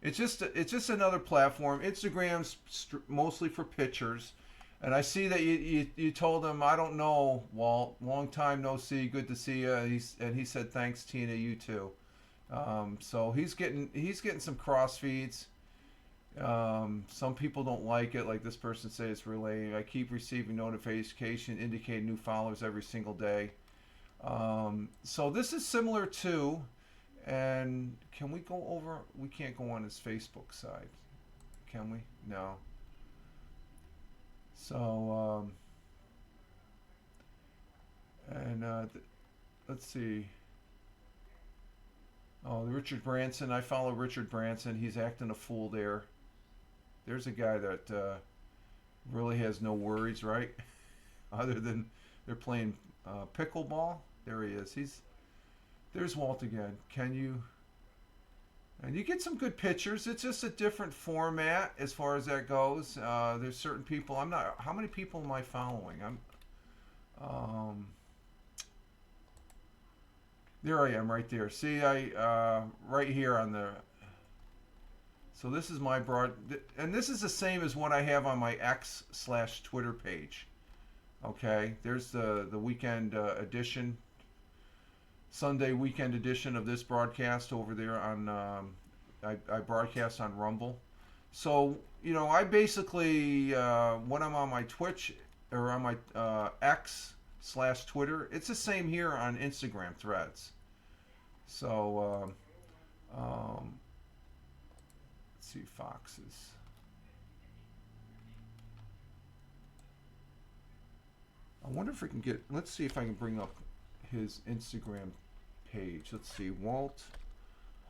It's just another platform. Instagram's mostly for pictures, And I see that you told him, I don't know, Walt. Long time no see. Good to see you. He said thanks, Tina. You too. So he's getting some cross feeds. Some people don't like it, like this person says it's relaying. I keep receiving notification indicating new followers every single day. So this is similar to, and can we go over? We can't go on his Facebook side, can we? No. So let's see. Oh, the Richard Branson. I follow Richard Branson. He's acting a fool there. There's a guy that really has no worries, right? Other than they're playing pickleball. There he is. There's Walt again. Can you? And you get some good pictures. It's just a different format as far as that goes. There's certain people. I'm not. How many people am I following? There I am, right there. See, right here on the. So this is my and this is the same as what I have on my X/Twitter page. Okay, there's the weekend edition, Sunday weekend edition of this broadcast over there on. I broadcast on Rumble. So I basically when I'm on my Twitch or on my X/Twitter, it's the same here on Instagram Threads. So. See Foxes. I wonder if we can get. Let's see if I can bring up his Instagram page. Let's see, Walt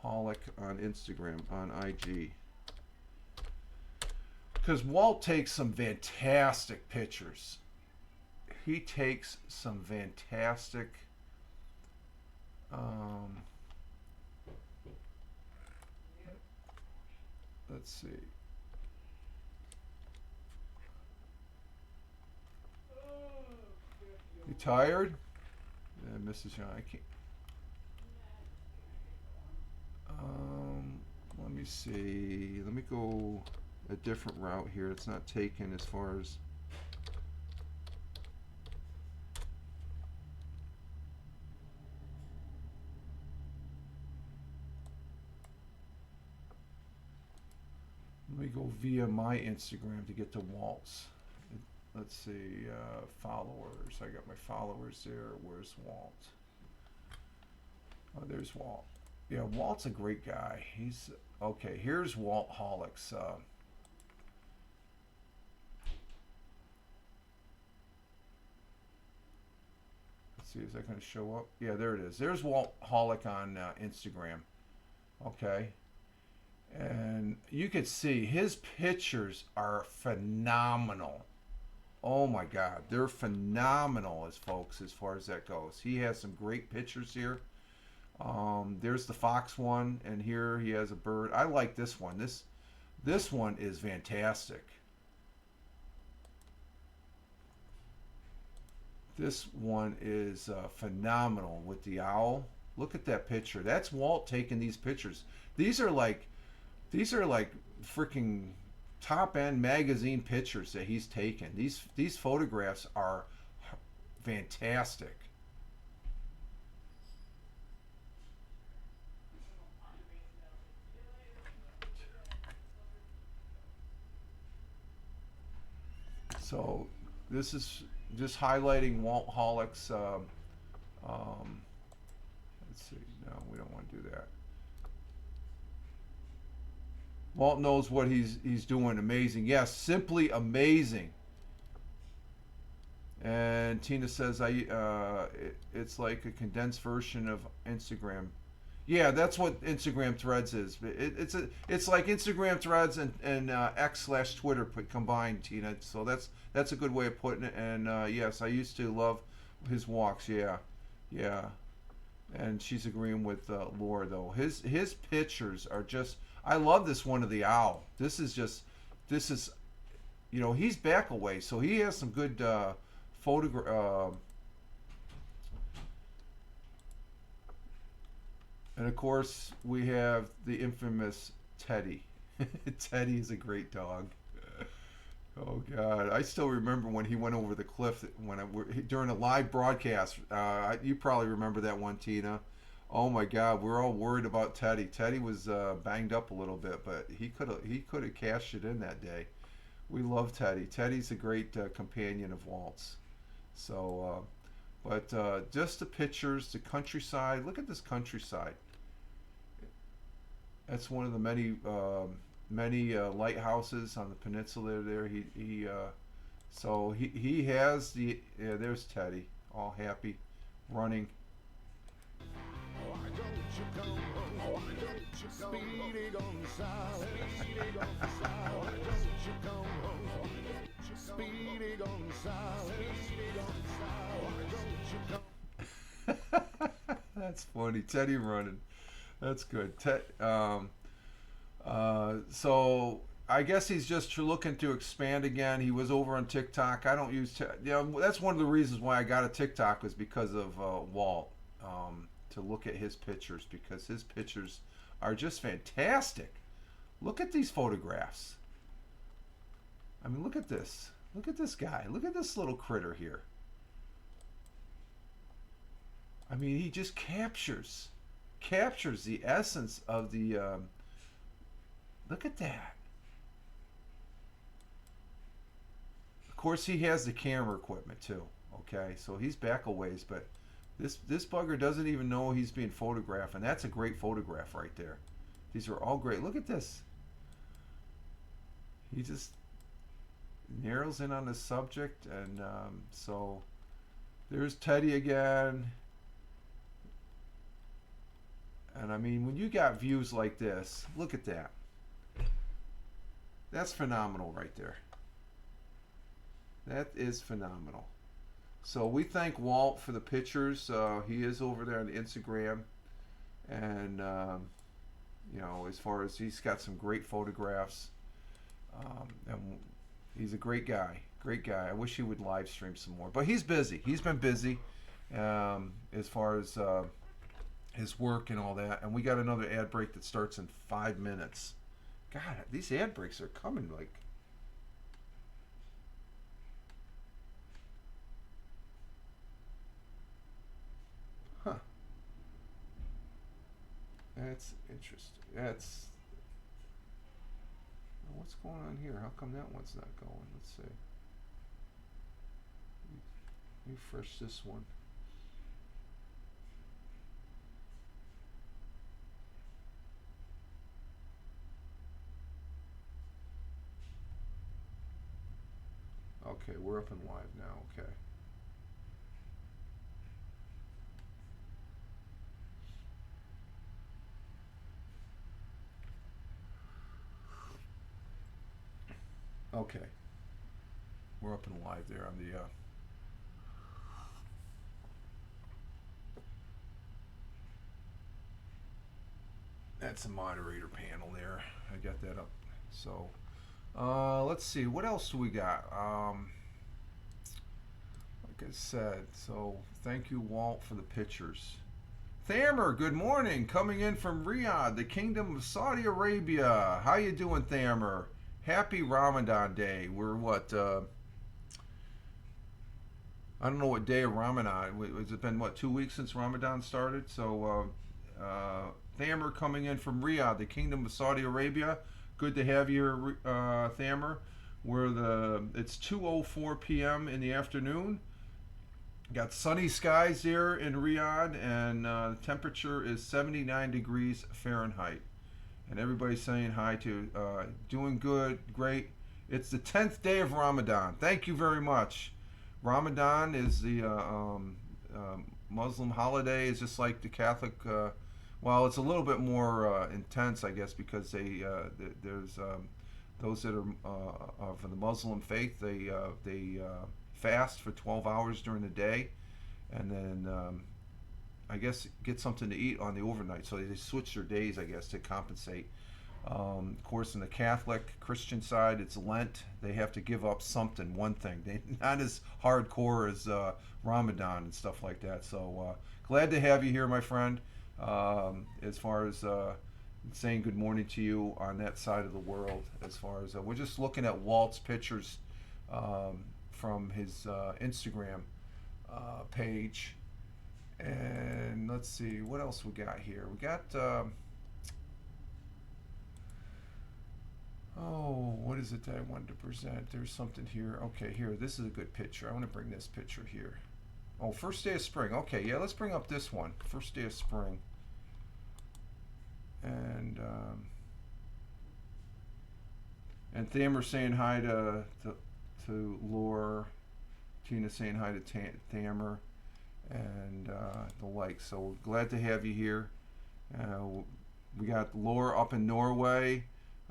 Holick on Instagram on IG. Because Walt takes some fantastic pictures. He takes some fantastic. Let's see. You tired? Yeah, Mrs. Young, I can't. Let me see. Let me go a different route here. It's not taken as far as. Let me go via my Instagram to get to Walt's. Let's see, followers. I got my followers there. Where's Walt? Oh, there's Walt. Yeah, Walt's a great guy. He's okay. Here's Walt Holick's. Let's see, is that going to show up? Yeah, there it is. There's Walt Holick on Instagram. Okay. And you could see his pictures are phenomenal. Oh my God, they're phenomenal as far as that goes. He has some great pictures here. There's the fox one, and here he has a bird. I like this one. This one is fantastic. This one is phenomenal with the owl. Look at that picture. That's Walt taking these pictures. These are like freaking top-end magazine pictures that he's taken. These photographs are fantastic. So this is just highlighting Walt Holick's. Let's see. No, we don't want to do that. Walt knows what he's doing. Amazing. Yes, simply amazing. And Tina says it's like a condensed version of Instagram. Yeah, that's what Instagram Threads is. It's like Instagram Threads and X/Twitter combined, Tina. So that's a good way of putting it. And yes, I used to love his walks. Yeah. And she's agreeing with Laura though. His pictures are just. I love this one of the owl. This is he's back away, so he has some good photograph. And of course, we have the infamous Teddy. Teddy is a great dog. Oh God, I still remember when he went over the cliff during a live broadcast. You probably remember that one, Tina. Oh my God, we're all worried about Teddy. Teddy was banged up a little bit, but he could have cashed it in that day. We love Teddy. Teddy's a great companion of Walt's. So, but just the pictures, the countryside. Look at this countryside. That's one of the many lighthouses on the peninsula there. He has the yeah. There's Teddy, all happy, running. That's funny, Teddy running. That's good. So I guess he's just looking to expand again. He was over on TikTok. I don't use, that's one of the reasons why I got a TikTok was because of Walt. To look at his pictures because his pictures are just fantastic. Look at these photographs. I mean, look at this. Look at this guy. Look at this little critter here. I mean, he just captures the essence of the. Look at that. Of course, he has the camera equipment too. Okay, so he's back a ways, but this bugger doesn't even know he's being photographed, and that's a great photograph right there. These are all great. Look at this. He just narrows in on the subject, and so there's Teddy again. And I mean, when you got views like this, look at that. That's phenomenal right there. That is phenomenal. So we thank Walt for the pictures. He is over there on Instagram. And, as far as he's got some great photographs. And he's a great guy. Great guy. I wish he would live stream some more. But he's busy. He's been busy as far as his work and all that. And we got another ad break that starts in 5 minutes. God, these ad breaks are coming like... Huh. That's interesting. What's going on here? How come that one's not going? Let's see. Refresh this one. Okay, we're up and live now. Okay. Okay. We're up and live there on the that's a moderator panel there. I got that up. So let's see, what else do we got? Like I said, so thank you, Walt, for the pictures. Thamer, good morning, coming in from Riyadh, the Kingdom of Saudi Arabia. How you doing, Thamer? Happy Ramadan Day. We're what? I don't know what day of Ramadan. Has it been what, 2 weeks since Ramadan started? So Thamer coming in from Riyadh, the Kingdom of Saudi Arabia. Good to have you here, Thamer. It's 2:04 p.m. in the afternoon. Got sunny skies there in Riyadh, and the temperature is 79 degrees Fahrenheit. And everybody's saying hi to, doing good, great. It's the 10th day of Ramadan. Thank you very much. Ramadan is the Muslim holiday. It's just like the Catholic. Well, it's a little bit more intense, I guess, because there's those that are of the Muslim faith. They fast for 12 hours during the day, and then I guess get something to eat on the overnight. So they switch their days, I guess, to compensate. Of course, in the Catholic Christian side, it's Lent. They have to give up something, one thing. They're not as hardcore as Ramadan and stuff like that. So glad to have you here, my friend. As far as saying good morning to you on that side of the world. As far as we're just looking at Walt's pictures from his Instagram page, and let's see what else we got here. We got oh, what is it that I wanted to present? There's something here. Okay, here, this is a good picture. I want to bring this picture here. Oh, first day of spring. Okay, yeah, let's bring up this one. First day of spring. And Thamer saying hi to Laura. Tina saying hi to Thamer, and the like. So we're glad to have you here. We got Laura up in Norway,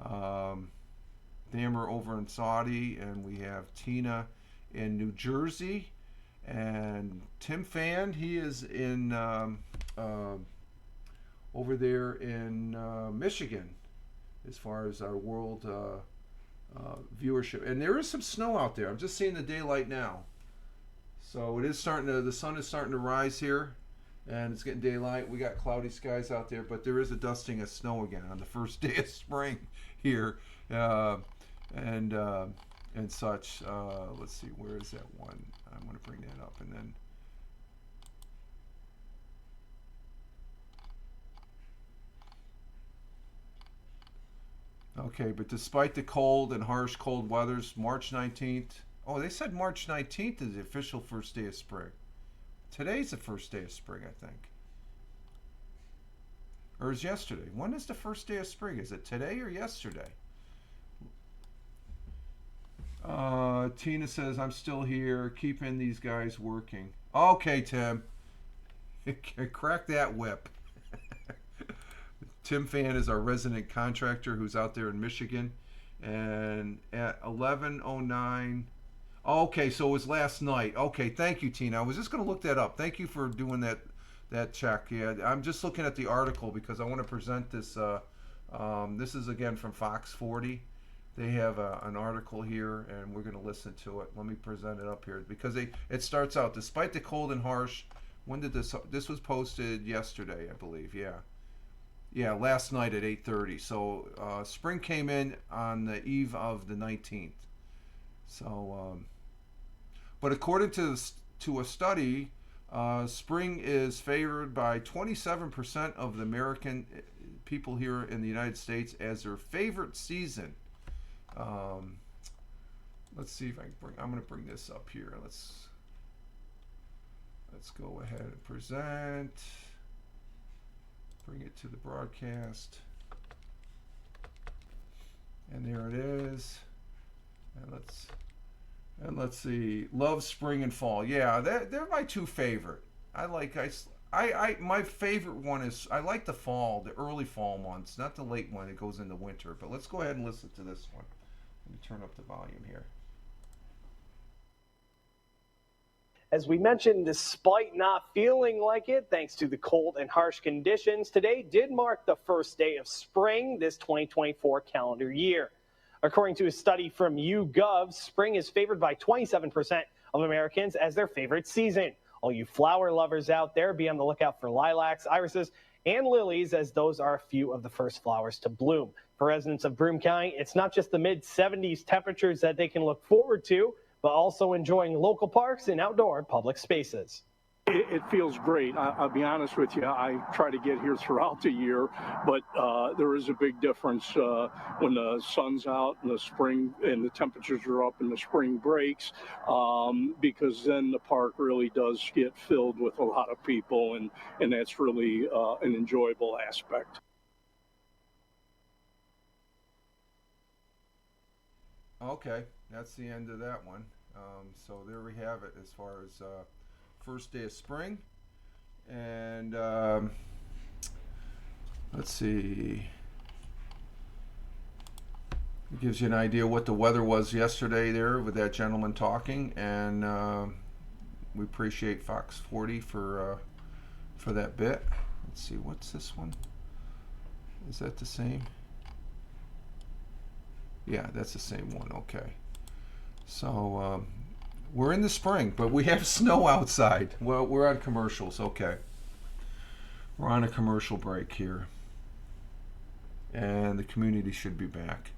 Thamer over in Saudi, and we have Tina in New Jersey, and Tim Fan, he is in over there in Michigan, as far as our world viewership. And there is some snow out there. I'm just seeing the daylight now. So it is starting to, the sun is starting to rise here, and it's getting daylight. We got cloudy skies out there, but there is a dusting of snow again on the first day of spring here, and such. Let's see, where is that one? I'm going to bring that up, and then. Okay, but despite the cold and harsh cold weathers, March 19th. Oh, they said March 19th is the official first day of spring. Today's the first day of spring, I think. Or is yesterday? When is the first day of spring? Is it today or yesterday? Tina says, I'm still here, keeping these guys working. Okay, Tim. Crack that whip. Tim Fan is our resident contractor who's out there in Michigan. And at 11:09, okay, so it was last night. Okay, thank you, Tina. I was just going to look that up. Thank you for doing that check. Yeah, I'm just looking at the article because I want to present this. This is again from Fox 40. They have an article here, and we're going to listen to it. Let me present it up here because it starts out, despite the cold and harsh. When did this was posted yesterday, I believe. Yeah, last night at 8:30. So spring came in on the eve of the 19th. So, but according to a study, spring is favored by 27% of the American people here in the United States as their favorite season. Let's see if I can I'm going to bring this up here. Let's go ahead and present. Bring it to the broadcast. And there it is. And let's see. Love spring and fall. Yeah, they're my two favorite. My favorite one is, I like the fall, the early fall months, not the late one that goes into winter. But let's go ahead and listen to this one. Let me turn up the volume here.
As we mentioned, despite not feeling like it, thanks to the cold and harsh conditions, today did mark the first day of spring this 2024 calendar year. According to a study from YouGov, spring is favored by 27% of Americans as their favorite season. All you flower lovers out there, be on the lookout for lilacs, irises, and lilies, as those are a few of the first flowers to bloom. For residents of Broome County, it's not just the mid-70s temperatures that they can look forward to, but also enjoying local parks and outdoor public spaces.
It feels great. I'll be honest with you. I try to get here throughout the year, but there is a big difference when the sun's out in the spring and the temperatures are up and the spring breaks, because then the park really does get filled with a lot of people, and that's really an enjoyable aspect.
Okay, that's the end of that one. So there we have it as far as first day of spring. And let's see. It gives you an idea what the weather was yesterday there with that gentleman talking. And we appreciate Fox 40 for that bit. Let's see, what's this one? Is that the same? Yeah, that's the same one. Okay. So we're in the spring, but we have snow outside. Well, we're on commercials. Okay. We're on a commercial break here. and the community should be back.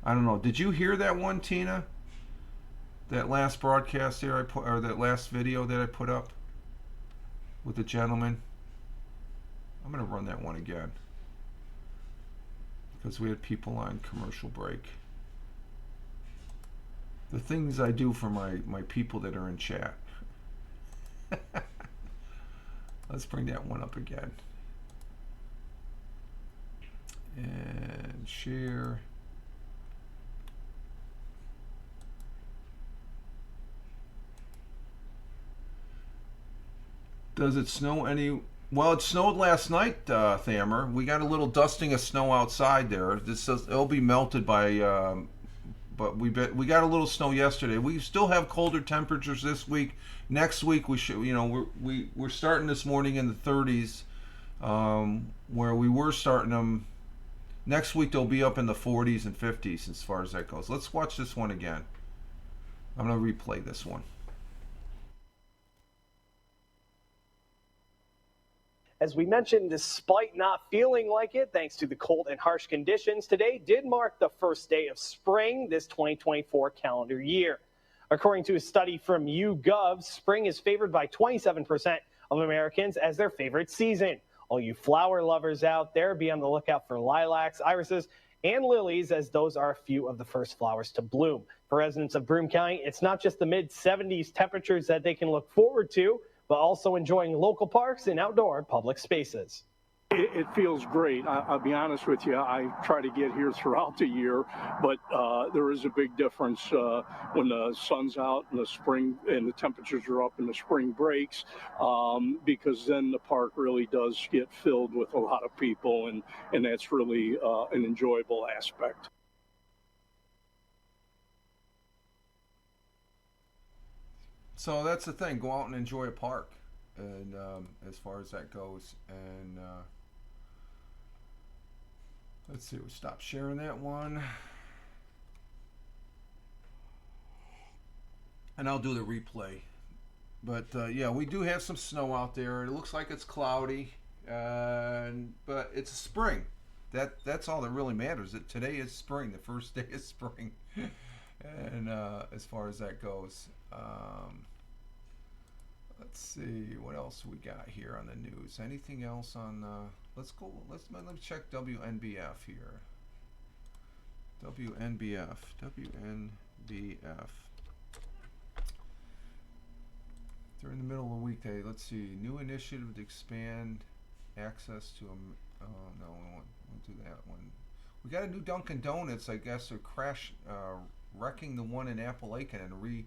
I don't know. Did you hear that one, Tina? That last broadcast there I put, or that last video that I put up with the gentleman? I'm going to run that one again because we had people on commercial break. The things I do for my people that are in chat. Let's bring that one up again. And share. Does it snow any? Well, it snowed last night, Thamer. We got a little dusting of snow outside there. This says it'll be melted by, but we got a little snow yesterday. We still have colder temperatures this week. Next week we should, we're starting this morning in the 30s, where we were starting them. Next week they'll be up in the 40s and 50s as far as that goes. Let's watch this one again. I'm gonna replay this one.
As we mentioned, despite not feeling like it, thanks to the cold and harsh conditions, today did mark the first day of spring this 2024 calendar year. According to a study from YouGov, spring is favored by 27% of Americans as their favorite season. All you flower lovers out there, be on the lookout for lilacs, irises, and lilies, as those are a few of the first flowers to bloom. For residents of Broome County, it's not just the mid-70s temperatures that they can look forward to, but also enjoying local parks and outdoor public spaces.
It feels great. I'll be honest with you. I try to get here throughout the year, but there is a big difference when the sun's out in the spring and the temperatures are up and the spring breaks, because then the park really does get filled with a lot of people, and that's really an enjoyable aspect.
So that's the thing. Go out and enjoy a park, and as far as that goes, and let's see. We'll stop sharing that one, and I'll do the replay. But yeah, we do have some snow out there. It looks like it's cloudy, but it's spring. That's all that really matters. That today is spring. The first day is spring, and as far as that goes. Let's see what else we got here on the news. Anything else on? Let me check WNBF here. WNBF. During the middle of the weekday, let's see. New initiative to expand access to oh no, we won't do that one. We got a new Dunkin' Donuts. I guess they're wrecking the one in Appalachian and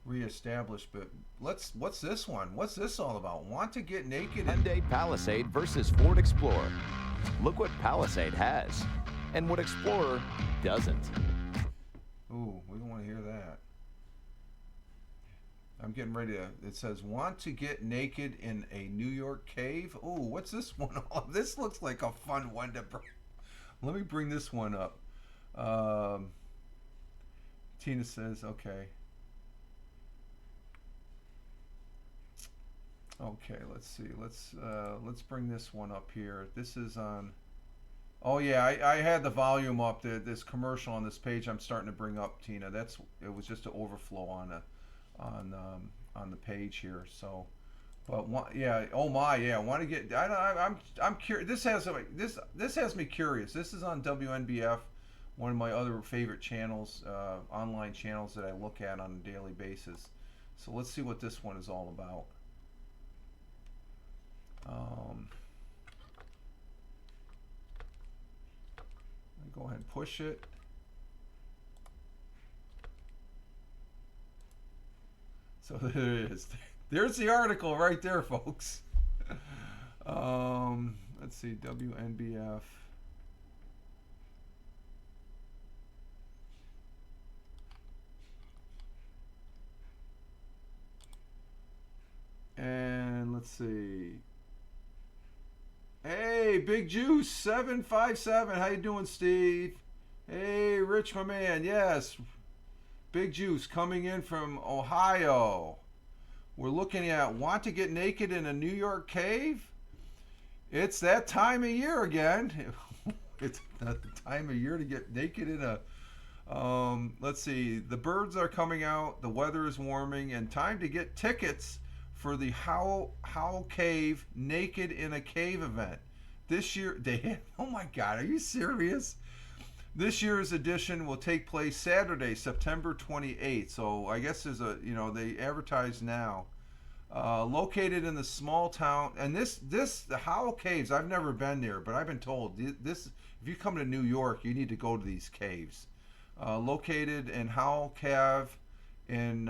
reestablished. But what's this one? What's this all about? Want to get naked?
Hyundai Palisade versus Ford Explorer. Look what Palisade has and what Explorer doesn't.
Ooh, we don't want to hear that. I'm getting ready to. It says, want to get naked in a New York cave? Ooh, what's this one? Oh, this looks like a fun one to bring. Let me bring this one up. Tina says, okay. Okay, let's see. Let's bring this one up here. This is on. Oh yeah, I had the volume up. This commercial on this page I'm starting to bring up, Tina. It was just an overflow on the page here. So, but yeah. Oh my, yeah. Want to get? I'm curious. This has me curious. This is on WNBF, one of my other favorite channels, online channels that I look at on a daily basis. So let's see what this one is all about. Go ahead and push it. So there it is. There's the article right there, folks. Let's see, WNBF. And let's see. Hey, Big Juice 757. How you doing, Steve? Hey, Rich, my man. Yes, Big Juice coming in from Ohio. We're looking at want to get naked in a New York cave, It's that time of year again. It's not the time of year to get naked in a. Let's see. The birds are coming out. The weather is warming, and time to get tickets for the Howl Cave Naked in a Cave event. This year, oh my God, are you serious? This year's edition will take place Saturday, September 28th. So I guess there's they advertise now. Located in the small town, and the Howl Caves. I've never been there, but I've been told this. If you come to New York, you need to go to these caves. Located in Howl Cave in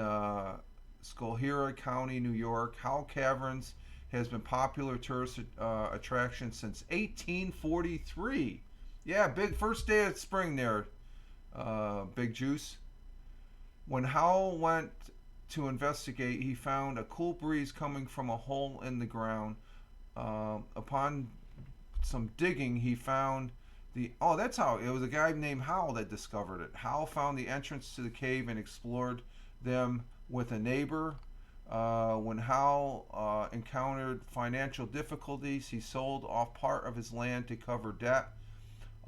Schoharie County, New York, Howl Caverns has been popular tourist attraction since 1843. Yeah, big first day of spring there. Big Juice. When Howell went to investigate, he found a cool breeze coming from a hole in the ground. Upon some digging, he found that's how it was. A guy named Howell that discovered it. Howell found the entrance to the cave and explored them with a neighbor. When Howell encountered financial difficulties, he sold off part of his land to cover debt.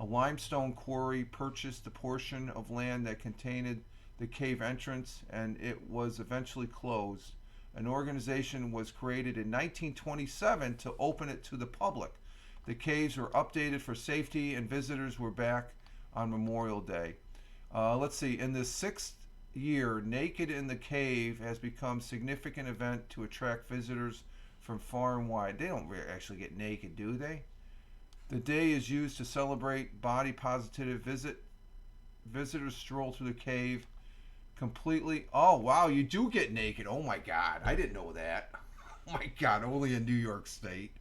A limestone quarry purchased the portion of land that contained the cave entrance, and it was eventually closed. An organization was created in 1927 to open it to the public. The caves were updated for safety, and visitors were back on Memorial Day. Let's see. In the sixth year, Naked in the Cave has become a significant event to attract visitors from far and wide. They don't actually get naked, do they? The day is used to celebrate body positive visitors stroll through the cave completely. Oh, wow, you do get naked. Oh, my God. I didn't know that. Oh, my God. Only in New York State.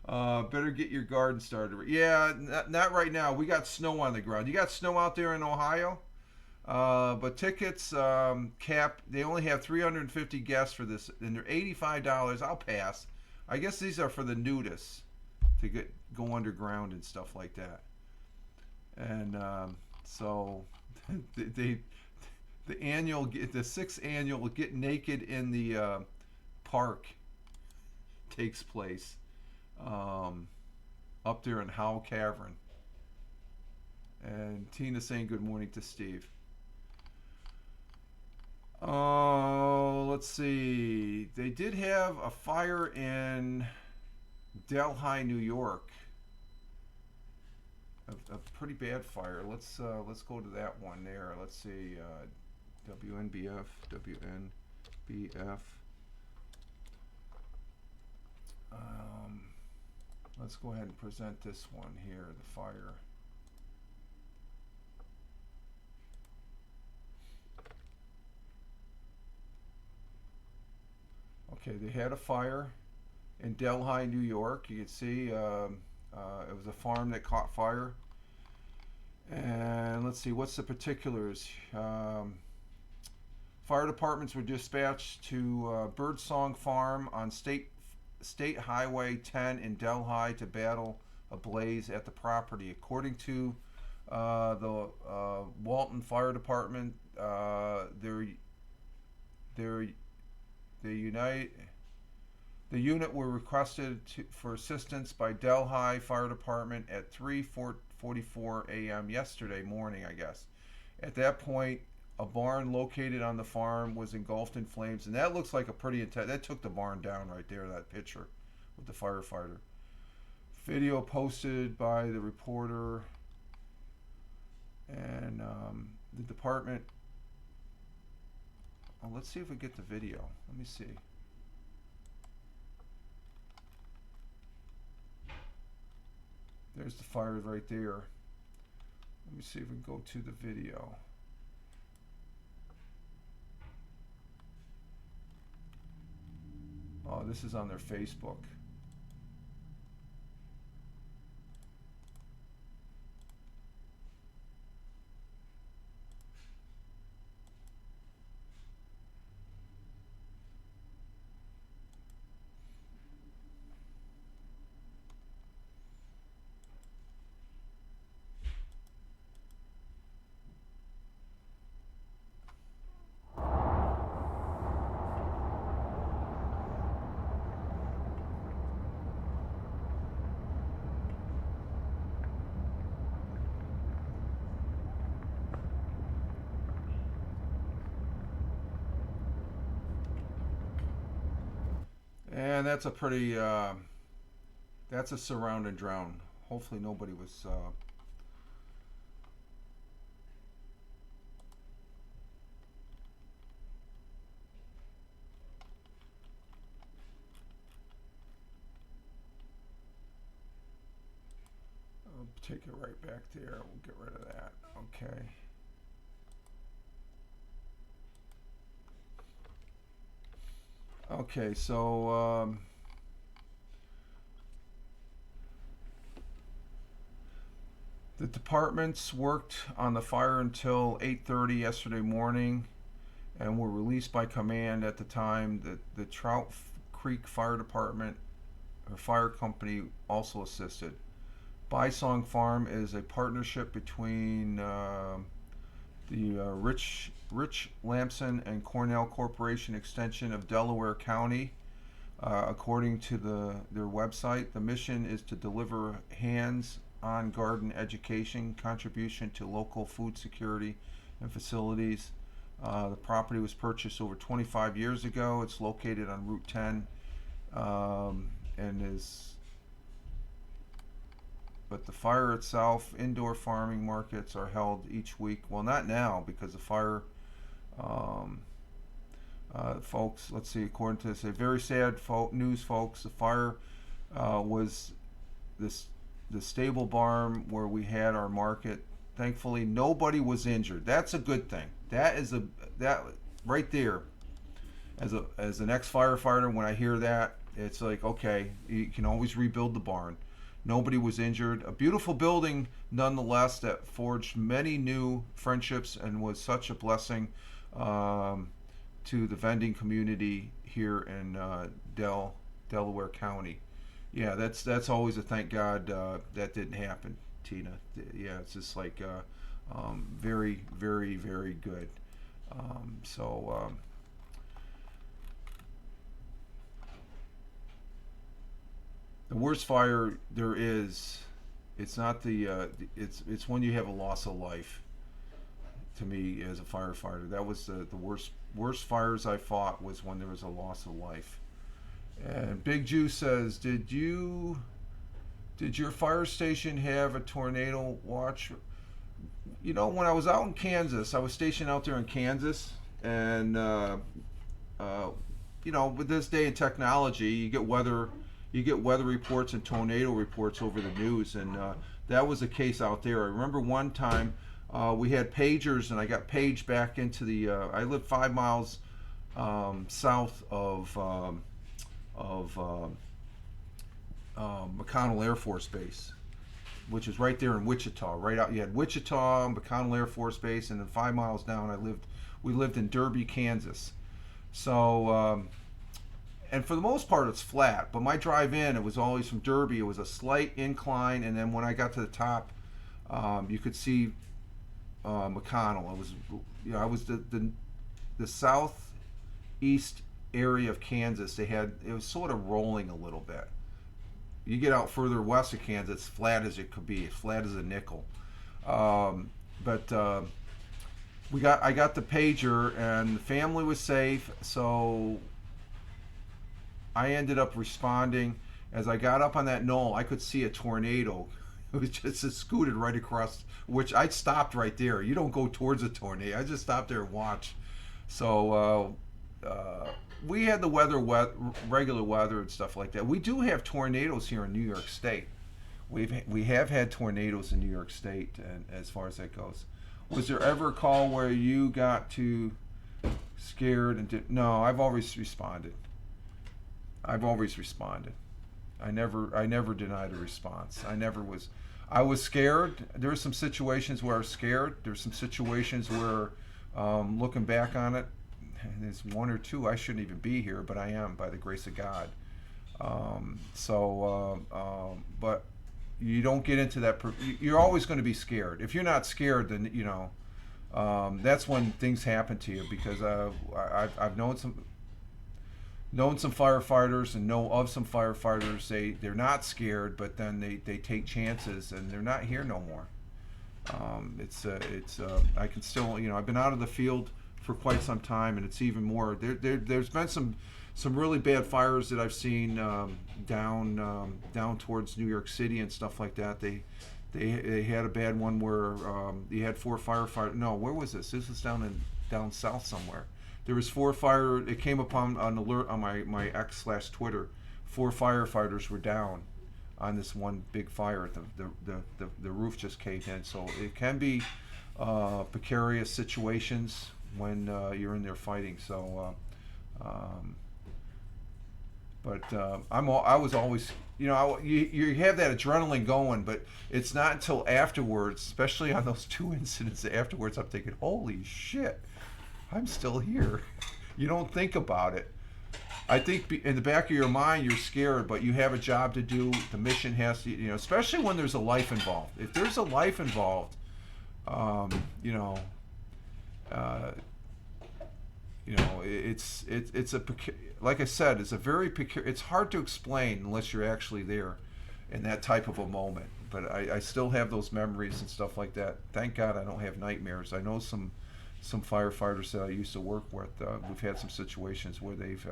Better get your garden started. Yeah, not right now. We got snow on the ground. You got snow out there in Ohio? But tickets they only have 350 guests for this, and they're $85. I'll pass. I guess these are for the nudists to go underground and stuff like that. And so the sixth annual Get Naked in the Park takes place up there in Howe Cavern. And Tina saying good morning to Steve. Oh, let's see. They did have a fire in Delhi, New York. A pretty bad fire. Let's go to that one there. Let's see. WNBF. Let's go ahead and present this one here. The fire. Okay, they had a fire in Delhi, New York. You can see it was a farm that caught fire. And let's see, what's the particulars? Fire departments were dispatched to Birdsong Farm on State Highway 10 in Delhi to battle a blaze at the property. According to the Walton Fire Department, the unit were requested for assistance by Delhi Fire Department at 3:44 a.m. yesterday morning, I guess. At that point, a barn located on the farm was engulfed in flames, and that looks like a pretty intense. That took the barn down right there, that picture with the firefighter. Video posted by the reporter, and the department. Oh, let's see if we get the video. Let me see. There's the fire right there. Let me see if we can go to the video. Oh, this is on their Facebook. And that's a pretty, that's a surround and drown. Hopefully nobody was, I'll take it right back there. We'll get rid of that. Okay. Okay, so the departments worked on the fire until 8:30 yesterday morning and were released by command at the time. That the Trout Creek Fire Department or fire company also assisted. Bysong Farm is a partnership between the Rich Lamson and Cornell Corporation extension of Delaware County. According to their website, the mission is to deliver hands-on garden education, contribution to local food security and facilities. The property was purchased over 25 years ago. It's located on Route 10 and is. But the fire itself, indoor farming markets are held each week. Well, not now because the fire, folks, let's see, according to this, a very sad news, folks, the fire was the stable barn where we had our market. Thankfully, nobody was injured. That's a good thing. That right there, as an ex-firefighter, when I hear that, it's like, okay, you can always rebuild the barn. Nobody was injured. A beautiful building, nonetheless, that forged many new friendships and was such a blessing to the vending community here in Delaware County. Yeah, that's always a thank God that didn't happen, Tina. Yeah, it's just like very, very, very good. The worst fire there is, it's not it's when you have a loss of life. To me, as a firefighter, that was the worst fires I fought was when there was a loss of life. And Big Jew says, did your fire station have a tornado watch? You know, when I was out in Kansas, I was stationed out there in Kansas, and you know, with this day in technology, you get weather reports and tornado reports over the news, and that was the case out there. I remember one time we had pagers, and I got paged back into the. I live 5 miles south of McConnell Air Force Base, which is right there in Wichita. Right out, you had Wichita, McConnell Air Force Base, and then 5 miles down, we lived in Derby, Kansas. So. And for the most part, it's flat. But my drive in, it was always from Derby. It was a slight incline, and then when I got to the top, you could see McConnell. It was, you know, I was the southeast area of Kansas. It was sort of rolling a little bit. You get out further west of Kansas, it's flat as it could be, flat as a nickel. I got the pager, and the family was safe, so I ended up responding. As I got up on that knoll, I could see a tornado. It was just scooted right across, which I stopped right there. You don't go towards a tornado. I just stopped there and watched. So we had the regular weather and stuff like that. We do have tornadoes here in New York State. We have had tornadoes in New York State, and as far as that goes. Was there ever a call where you got too scared and no, I've always responded. I never denied a response. I was scared. There were some situations where I was scared. There's some situations where, looking back on it, there's one or two, I shouldn't even be here, but I am by the grace of God. But you don't get into that. You're always going to be scared. If you're not scared, then, you know, that's when things happen to you, because I've known some firefighters and know of some firefighters. They're not scared, but then they take chances, and they're not here no more. I can still, you know, I've been out of the field for quite some time, and it's even more. There's been some really bad fires that I've seen down towards New York City and stuff like that. They had a bad one where you had 4 firefighters. No, where was this? This was down south somewhere. There was 4 fire. It came upon an alert on my X/Twitter. 4 firefighters were down on this one big fire. The roof just caved in. So it can be precarious situations when you're in there fighting. So, I was always, you have that adrenaline going, but it's not until afterwards, especially on those 2 incidents afterwards, I'm thinking, holy shit, I'm still here. You don't think about it. I think in the back of your mind, you're scared, but you have a job to do. The mission has to, especially when there's a life involved. If there's a life involved, it's like I said, it's a very it's hard to explain unless you're actually there in that type of a moment. But I still have those memories and stuff like that. Thank God I don't have nightmares. I know some firefighters that I used to work with. We've had some situations where they've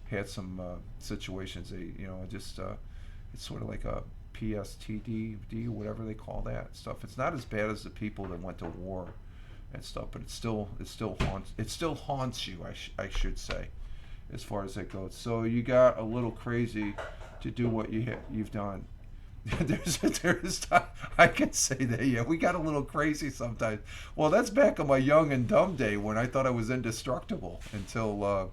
had some situations. It's sort of like a PSTTD, whatever they call that stuff. It's not as bad as the people that went to war and stuff, but it still haunts you. I should say, as far as that goes. So you got a little crazy to do what you've done. there's time I can say that. Yeah, we got a little crazy sometimes. Well, that's back in my young and dumb day when I thought I was indestructible until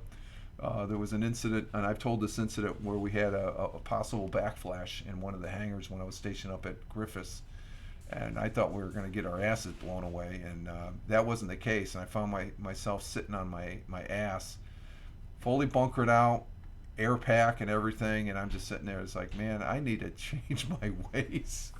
there was an incident, and I've told this incident where we had a possible backflash in one of the hangars when I was stationed up at Griffiths, and I thought we were going to get our asses blown away, and that wasn't the case. And I found myself sitting on my ass, fully bunkered out, air pack and everything, and I'm just sitting there. It's like, man, I need to change my ways.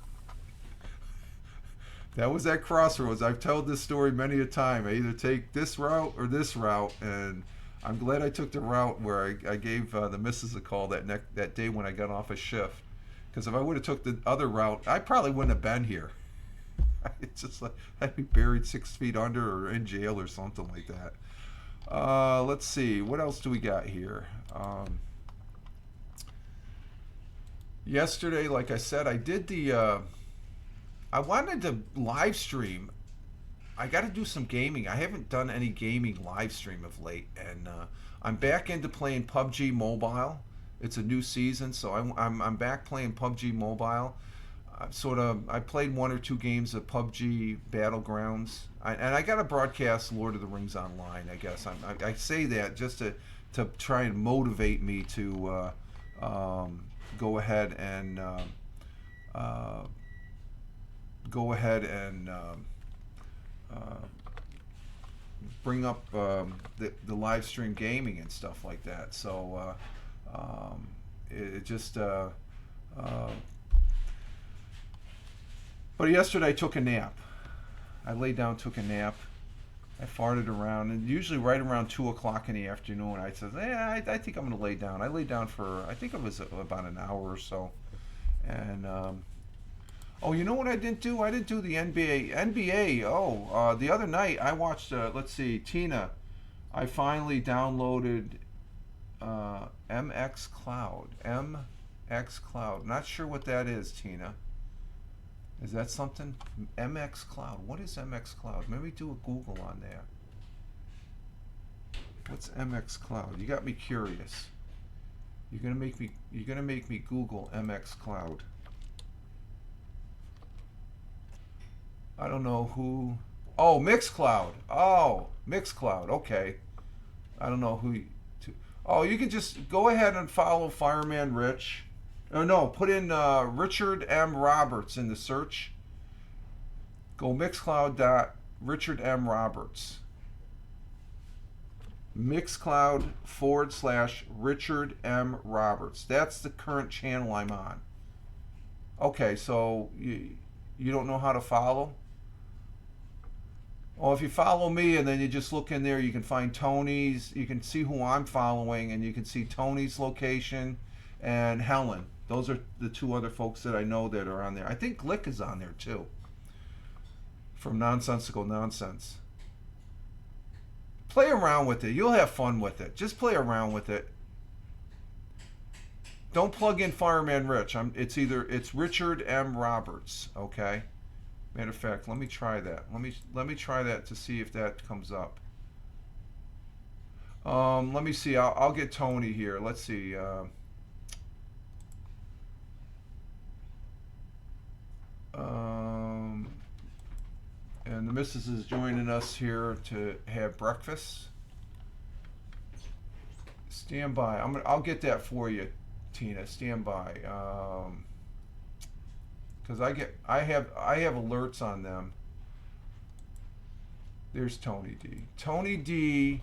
That was at Crossroads. I've told this story many a time. I either take this route or this route, and I'm glad I took the route where I gave the missus a call that day when I got off a shift. Because if I would have took the other route, I probably wouldn't have been here. It's just like I'd be buried 6 feet under or in jail or something like that. Let's see, what else do we got here? Yesterday, like I said, I did I wanted to live stream. I got to do some gaming. I haven't done any gaming live stream of late, and I'm back into playing PUBG Mobile. It's a new season, so I'm back playing PUBG Mobile. I played 1 or 2 games of PUBG Battlegrounds, and I got to broadcast Lord of the Rings online. I guess I say that just to try and motivate me to go ahead and bring up the live stream gaming and stuff like that. So it just but yesterday I took a nap. I laid down, took a nap. I farted around, and usually right around 2 o'clock in the afternoon I said, I think I'm going to lay down. I laid down for, I think it was about an hour or so. And oh, you know what I didn't do? I didn't do the NBA. Oh, the other night I watched, let's see, Tina. I finally downloaded MX Cloud. Not sure what that is, Tina. Is that something? MX Cloud. What is MX Cloud? Maybe do a Google on that. What's MX Cloud? You got me curious. You're gonna make me Google MX Cloud. I don't know who. Oh, Mixcloud. Oh, Mixcloud. Okay. I don't know who. Oh, you can just go ahead and follow Fireman Rich. Oh no, put in Richard M. Roberts in the search. Go Mixcloud.Richard M. Roberts. Mixcloud/Richard M. Roberts. That's the current channel I'm on. Okay, so you don't know how to follow? Well, if you follow me and then you just look in there, you can find Tony's, you can see who I'm following, and you can see Tony's location and Helen. Those are the 2 other folks that I know that are on there. I think Glick is on there too, from Nonsensical Nonsense. Play around with it. You'll have fun with it. Just play around with it. Don't plug in Fireman Rich. It's Richard M. Roberts. Okay. Matter of fact, let me try that. Let me try that to see if that comes up. Let me see. I'll get Tony here. Let's see. And the missus is joining us here to have breakfast. Stand by. I'll get that for you, Tina. Stand by. Because I have alerts on them. There's Tony D. Tony D.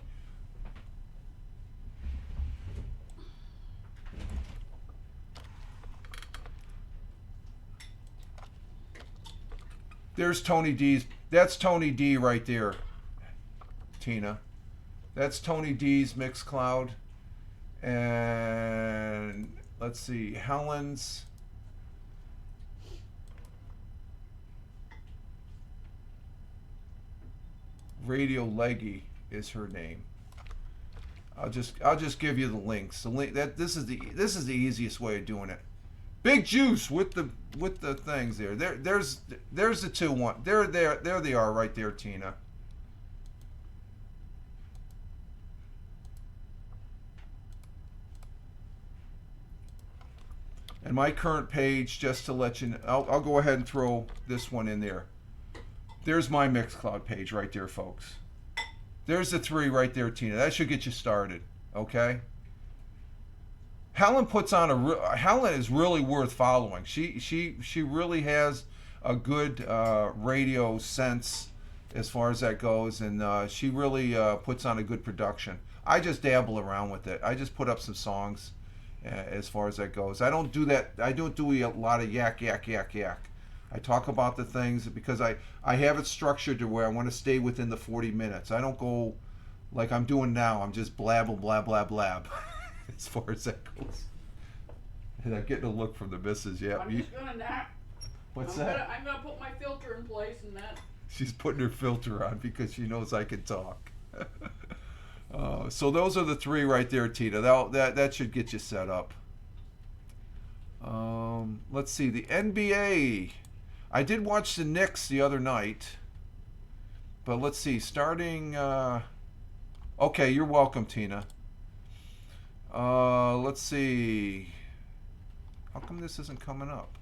There's Tony D's. That's Tony D right there, Tina. That's Tony D's Mixcloud. And let's see, Helen's. Radio Leggy is her name. I'll just give you the links. The link this is the easiest way of doing it. Big Juice with the things there. There's the 2-1. There they are right there, Tina. And my current page, just to let you know, I'll go ahead and throw this one in there. There's my Mixcloud page right there, folks. There's the 3 right there, Tina. That should get you started, okay? Helen puts on Helen is really worth following. She really has a good radio sense as far as that goes, and she really puts on a good production. I just dabble around with it. I just put up some songs as far as that goes. I don't do that. I don't do a lot of yak. I talk about the things because I have it structured to where I want to stay within the 40 minutes. I don't go like I'm doing now. I'm just blab as far as that goes. And I'm getting a look from the missus. Yeah.
I'm just gonna nap.
What's that?
I'm gonna put my filter in place and that.
She's putting her filter on because she knows I can talk. So those are the 3 right there, Tina. That should get you set up. Let's see, the NBA. I did watch the Knicks the other night, but let's see, starting. Okay, you're welcome, Tina. Let's see. How come this isn't coming up?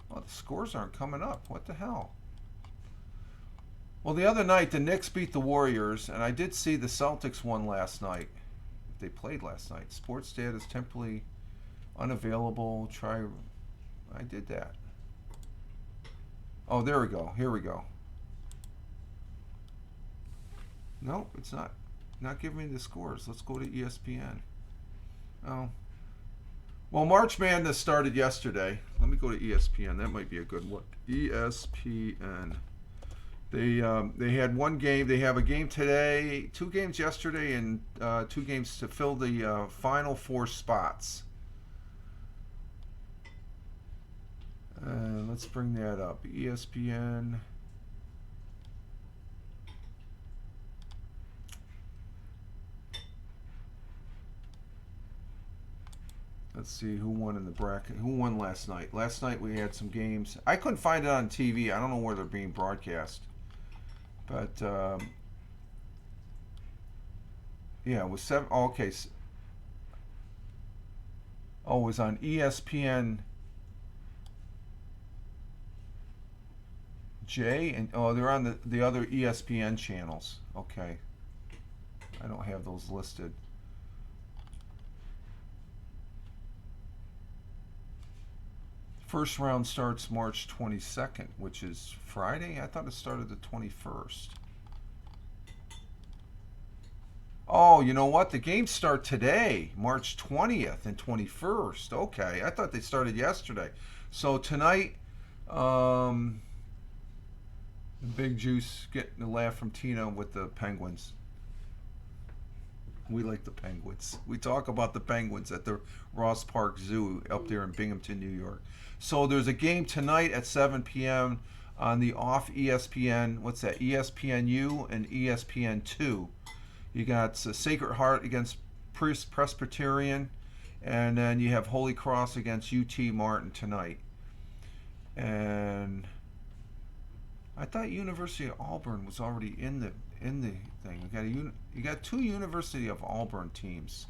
Well, the scores aren't coming up. What the hell? Well, the other night, the Knicks beat the Warriors, and I did see the Celtics won last night. They played last night. Sports data is temporarily unavailable. I did that. Oh, there we go. Here we go. Nope, it's not giving me the scores. Let's go to ESPN. Oh. Well, March Madness started yesterday. Let me go to ESPN. That might be a good one. ESPN. They had one game. They have a game today, 2 games yesterday, and 2 games to fill the final 4 spots. Let's bring that up. ESPN. Let's see who won in the bracket. Who won last night? Last night we had some games. I couldn't find it on TV. I don't know where they're being broadcast. But yeah, it was 7. Oh, okay. Oh, it was on ESPN J, and they're on the other ESPN channels. Okay, I don't have those listed. First round starts March 22nd, which is Friday. I thought it started the 21st. Oh, you know what? The games start today, March 20th and 21st. Okay, I thought they started yesterday. So tonight, Big Juice getting a laugh from Tina with the Penguins. We like the Penguins. We talk about the Penguins at the Ross Park Zoo up there in Binghamton, New York. So there's a game tonight at 7 p.m. on the off ESPN. What's that? ESPNU and ESPN2. You got Sacred Heart against Presbyterian, and then you have Holy Cross against UT Martin tonight. And I thought University of Auburn was already in the thing. You got two University of Auburn teams.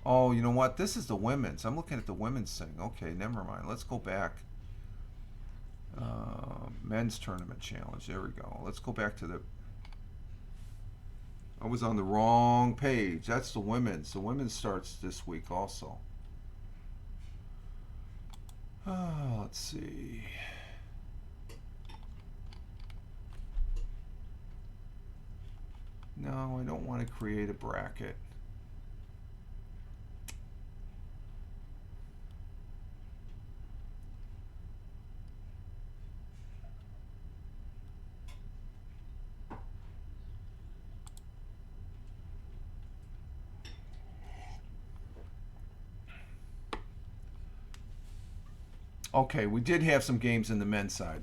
Oh, you know what? This is the women's. I'm looking at the women's thing. Okay, never mind. Let's go back. Men's tournament challenge. There we go. Let's go back to the. I was on the wrong page. That's the women's. The women's starts this week also. Let's see. No, I don't want to create a bracket. Okay, we did have some games in the men's side.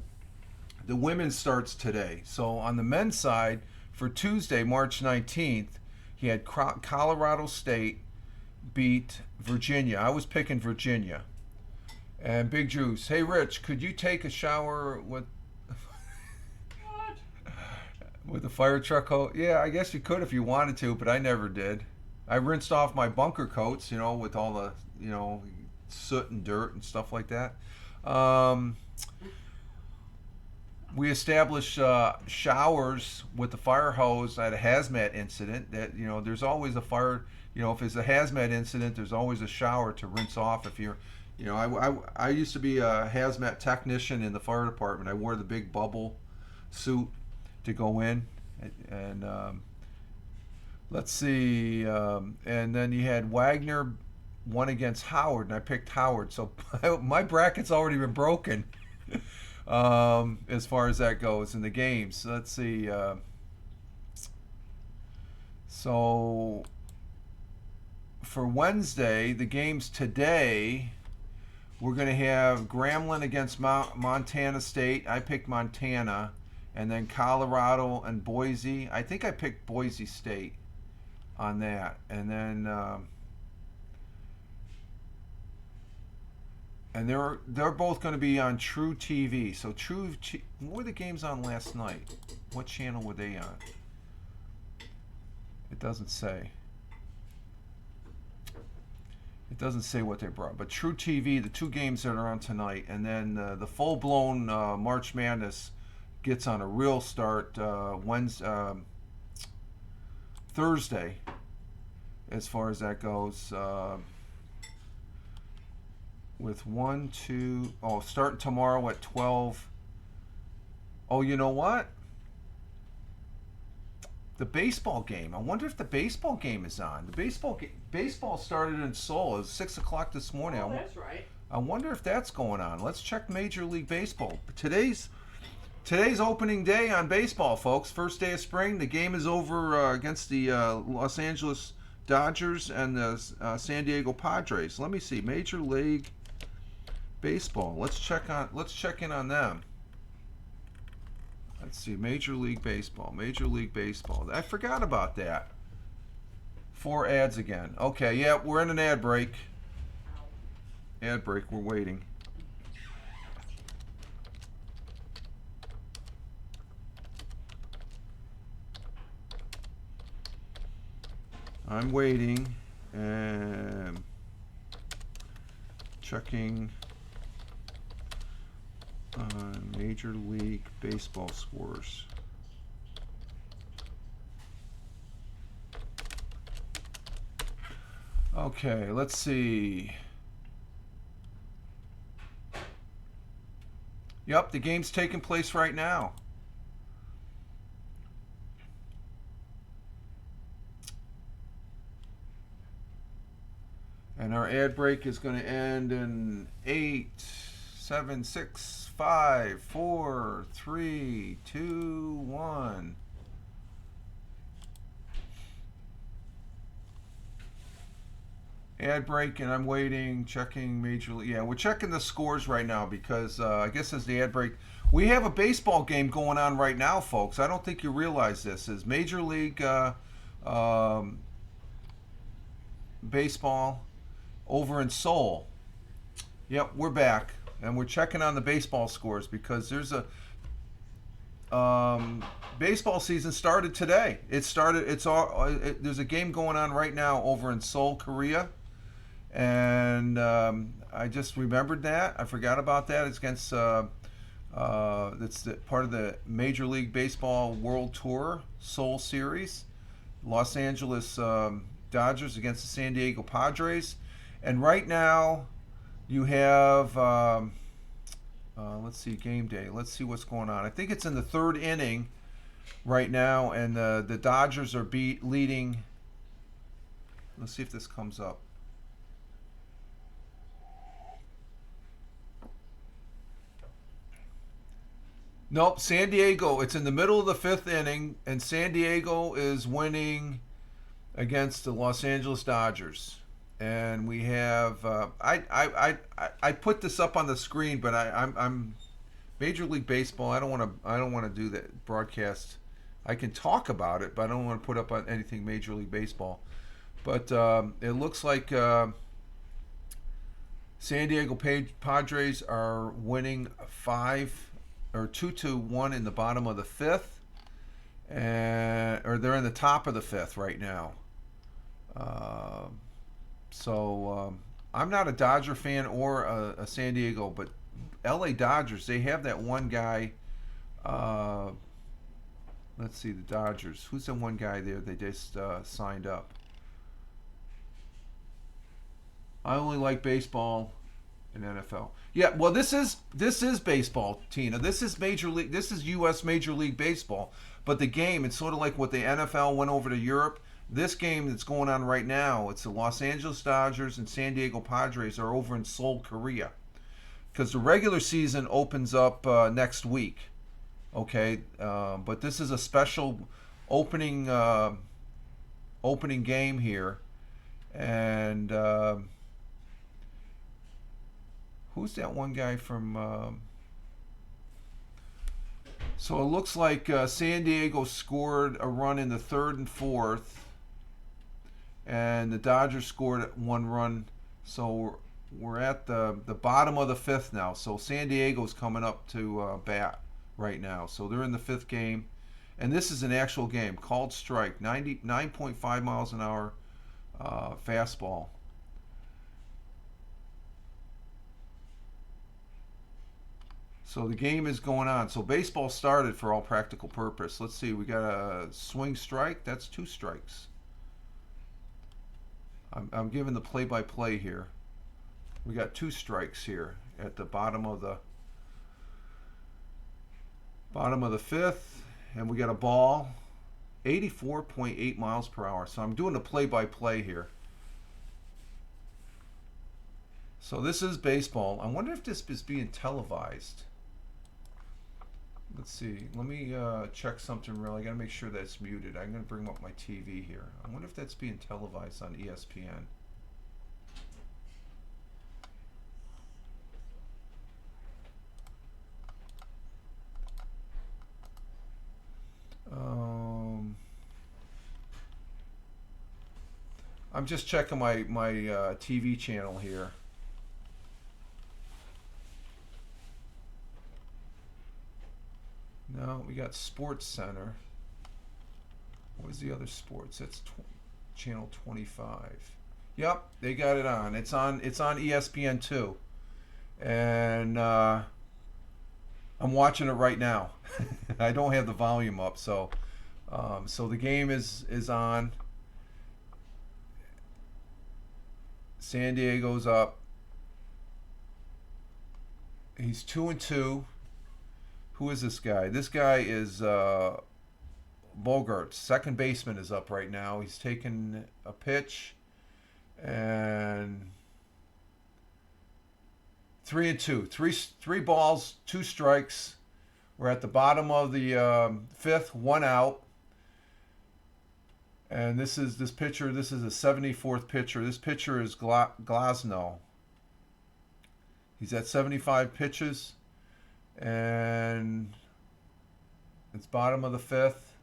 The women's starts today. So on the men's side, for Tuesday, March 19th, he had Colorado State beat Virginia. I was picking Virginia. And Big Juice, hey Rich, could you take a shower with with the fire truck hose? Yeah, I guess you could if you wanted to, but I never did. I rinsed off my bunker coats, with all the, soot and dirt and stuff like that. We established showers with the fire hose at a hazmat incident. That there's always a fire. If it's a hazmat incident, there's always a shower to rinse off. If you're, I used to be a hazmat technician in the fire department. I wore the big bubble suit to go in, and let's see. And then you had Wagner won against Howard, and I picked Howard. So my bracket's already been broken. As far as that goes in the games. Let's see. So for Wednesday, the games today, we're going to have Grambling against Montana State. I picked Montana. And then Colorado and Boise. I think I picked Boise State on that. And then and they're both going to be on True TV. So what were the games on last night? What channel were they on? It doesn't say. It doesn't say what they brought. But True TV, the two games that are on tonight, and then the full-blown March Madness gets on a real start Thursday, as far as that goes. With starting tomorrow at 12. Oh, you know what? The baseball game. I wonder if the baseball game is on. The baseball started in Seoul. It was 6 o'clock this morning.
Oh, that's right.
I wonder if that's going on. Let's check Major League Baseball. Today's opening day on baseball, folks. First day of spring. The game is over against the Los Angeles Dodgers and the San Diego Padres. Let me see. Major League Baseball. Let's check in on them. Let's see. Major League Baseball. Major League Baseball. I forgot about that. 4 ads again. Okay, yeah, we're in an ad break. Ad break. We're waiting. I'm waiting and checking on Major League Baseball scores. Okay, let's see. Yep, the game's taking place right now. And our ad break is going to end in 8, 7, 6, 5, 4, 3, 2, 1. Ad break, and I'm waiting, checking Major League. Yeah, we're checking the scores right now because I guess as the ad break, we have a baseball game going on right now, folks. I don't think you realize this is Major League um, Baseball over in Seoul. Yep, we're back, and we're checking on the baseball scores because there's a baseball season started today. It started. There's a game going on right now over in Seoul, Korea. And I just remembered that. I forgot about that. It's against that's part of the Major League Baseball World Tour Seoul Series. Los Angeles Dodgers against the San Diego Padres. And right now you have let's see, game day. Let's see what's going on. I think it's in the third inning right now, and the Dodgers are leading. Let's see if this comes up. Nope, San Diego. It's in the middle of the fifth inning, and San Diego is winning against the Los Angeles Dodgers. And we have I put this up on the screen, but I'm Major League Baseball. I don't want to do that broadcast. I can talk about it, but I don't want to put up on anything Major League Baseball. But it looks like San Diego Padres are winning 2-1 in the bottom of the fifth, or they're in the top of the fifth right now. So I'm not a Dodger fan or a San Diego, but LA Dodgers, they have that one guy. Let's see, the Dodgers. Who's the one guy there they just signed up? I only like baseball and NFL. Yeah, well, this is baseball, Tina. This is Major League. This is U.S. Major League Baseball. But the game, it's sort of like what the NFL went over to Europe. This game that's going on right now, it's the Los Angeles Dodgers and San Diego Padres are over in Seoul, Korea. Because the regular season opens up next week. Okay, but this is a special opening game here, and who's that one guy from? So it looks like San Diego scored a run in the third and fourth, and the Dodgers scored one run. So we're at the bottom of the fifth now. So San Diego's coming up to bat right now. So they're in the fifth game, and this is an actual game called strike. 99.5 miles an hour fastball. So the game is going on. So baseball started for all practical purpose. Let's see, we got a swing strike. That's 2 strikes. I'm giving the play-by-play here. We got 2 strikes here at the bottom of the fifth, and we got a ball, 84.8 miles per hour. So I'm doing the play-by-play here. So this is baseball. I wonder if this is being televised. Let's see. Let me check something real. I got to make sure that's muted. I'm going to bring up my TV here. I wonder if that's being televised on ESPN. I'm just checking my TV channel here. No, we got Sports Center. What was the other sports? That's channel 25. Yep, they got it on. It's on ESPN 2, and I'm watching it right now. I don't have the volume up, so the game is on. San Diego's up. He's 2-2. Who is this guy? This guy is Bogarts. Second baseman is up right now. He's taking a pitch, and 3-2. Three balls, 2 strikes. We're at the bottom of the fifth, 1 out. And this pitcher. This is a 74th pitcher. This pitcher is Glasnow. He's at 75 pitches, and it's bottom of the fifth.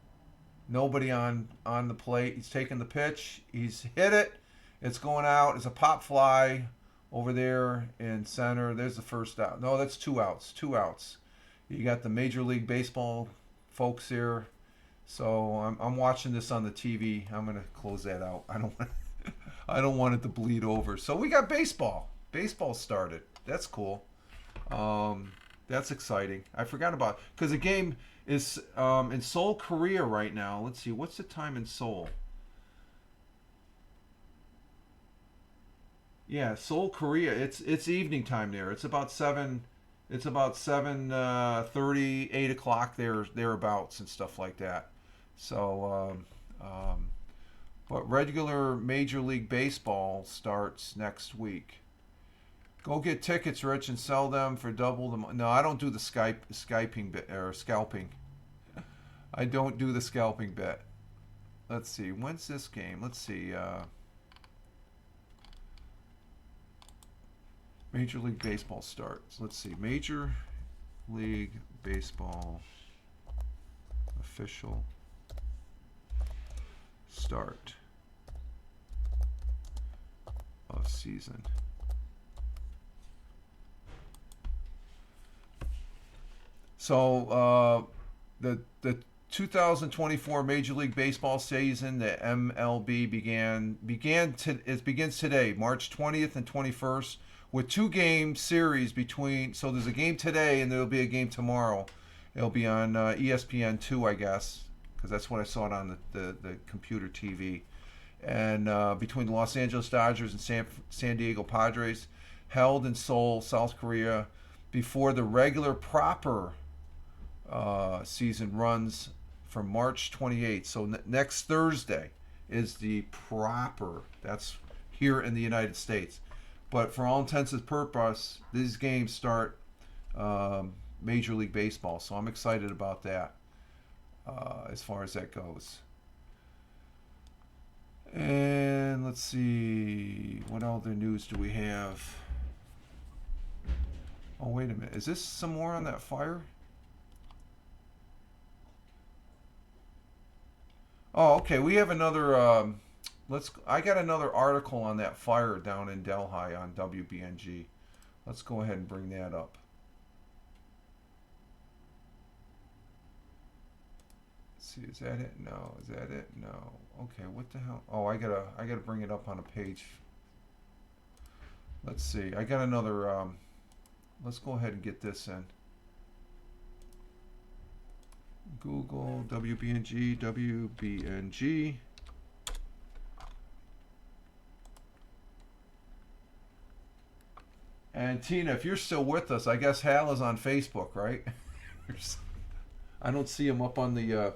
Nobody on the plate. He's taking the pitch. He's hit it. It's going out. It's a pop fly over there in center. There's the first out. No, that's 2 outs. 2 outs. You got the Major League Baseball folks here. So I'm watching this on the TV. I'm gonna close that out. I don't want it to bleed over. So we got baseball. Baseball started. That's cool. That's exciting. I forgot about, because the game is in Seoul, Korea right now. Let's see, what's the time in Seoul? Yeah, Seoul, Korea. It's evening time there. It's about 7. It's about 7:30, 8 o'clock thereabouts and stuff like that. So, but regular Major League Baseball starts next week. Go get tickets, Rich, and sell them for double the. No, I don't do the scalping bit or scalping. I don't do the scalping bit. Let's see. When's this game? Let's see. Major League Baseball starts. Let's see. Major League Baseball official start of season. So the 2024 Major League Baseball season, the MLB it begins today, March 20th and 21st, with 2-game series between. So there's a game today and there'll be a game tomorrow. It'll be on ESPN2, I guess, because that's what I saw it on the computer TV. And between the Los Angeles Dodgers and San Diego Padres, held in Seoul, South Korea, before the regular proper season runs from March 28th. So next Thursday is the proper. That's here in the United States. But for all intents and purposes, these games start Major League Baseball. So I'm excited about that as far as that goes. And let's see, what other news do we have? Oh, wait a minute. Is this some more on that fire? Oh, okay. We have another. I got another article on that fire down in Delhi on WBNG. Let's go ahead and bring that up. Let's see, is that it? No. Is that it? No. Okay. What the hell? Oh, I gotta bring it up on a page. Let's see. I got another. Let's go ahead and get this in. Google WBNG. And Tina, if you're still with us, I guess Hal is on Facebook, right? I don't see him up on the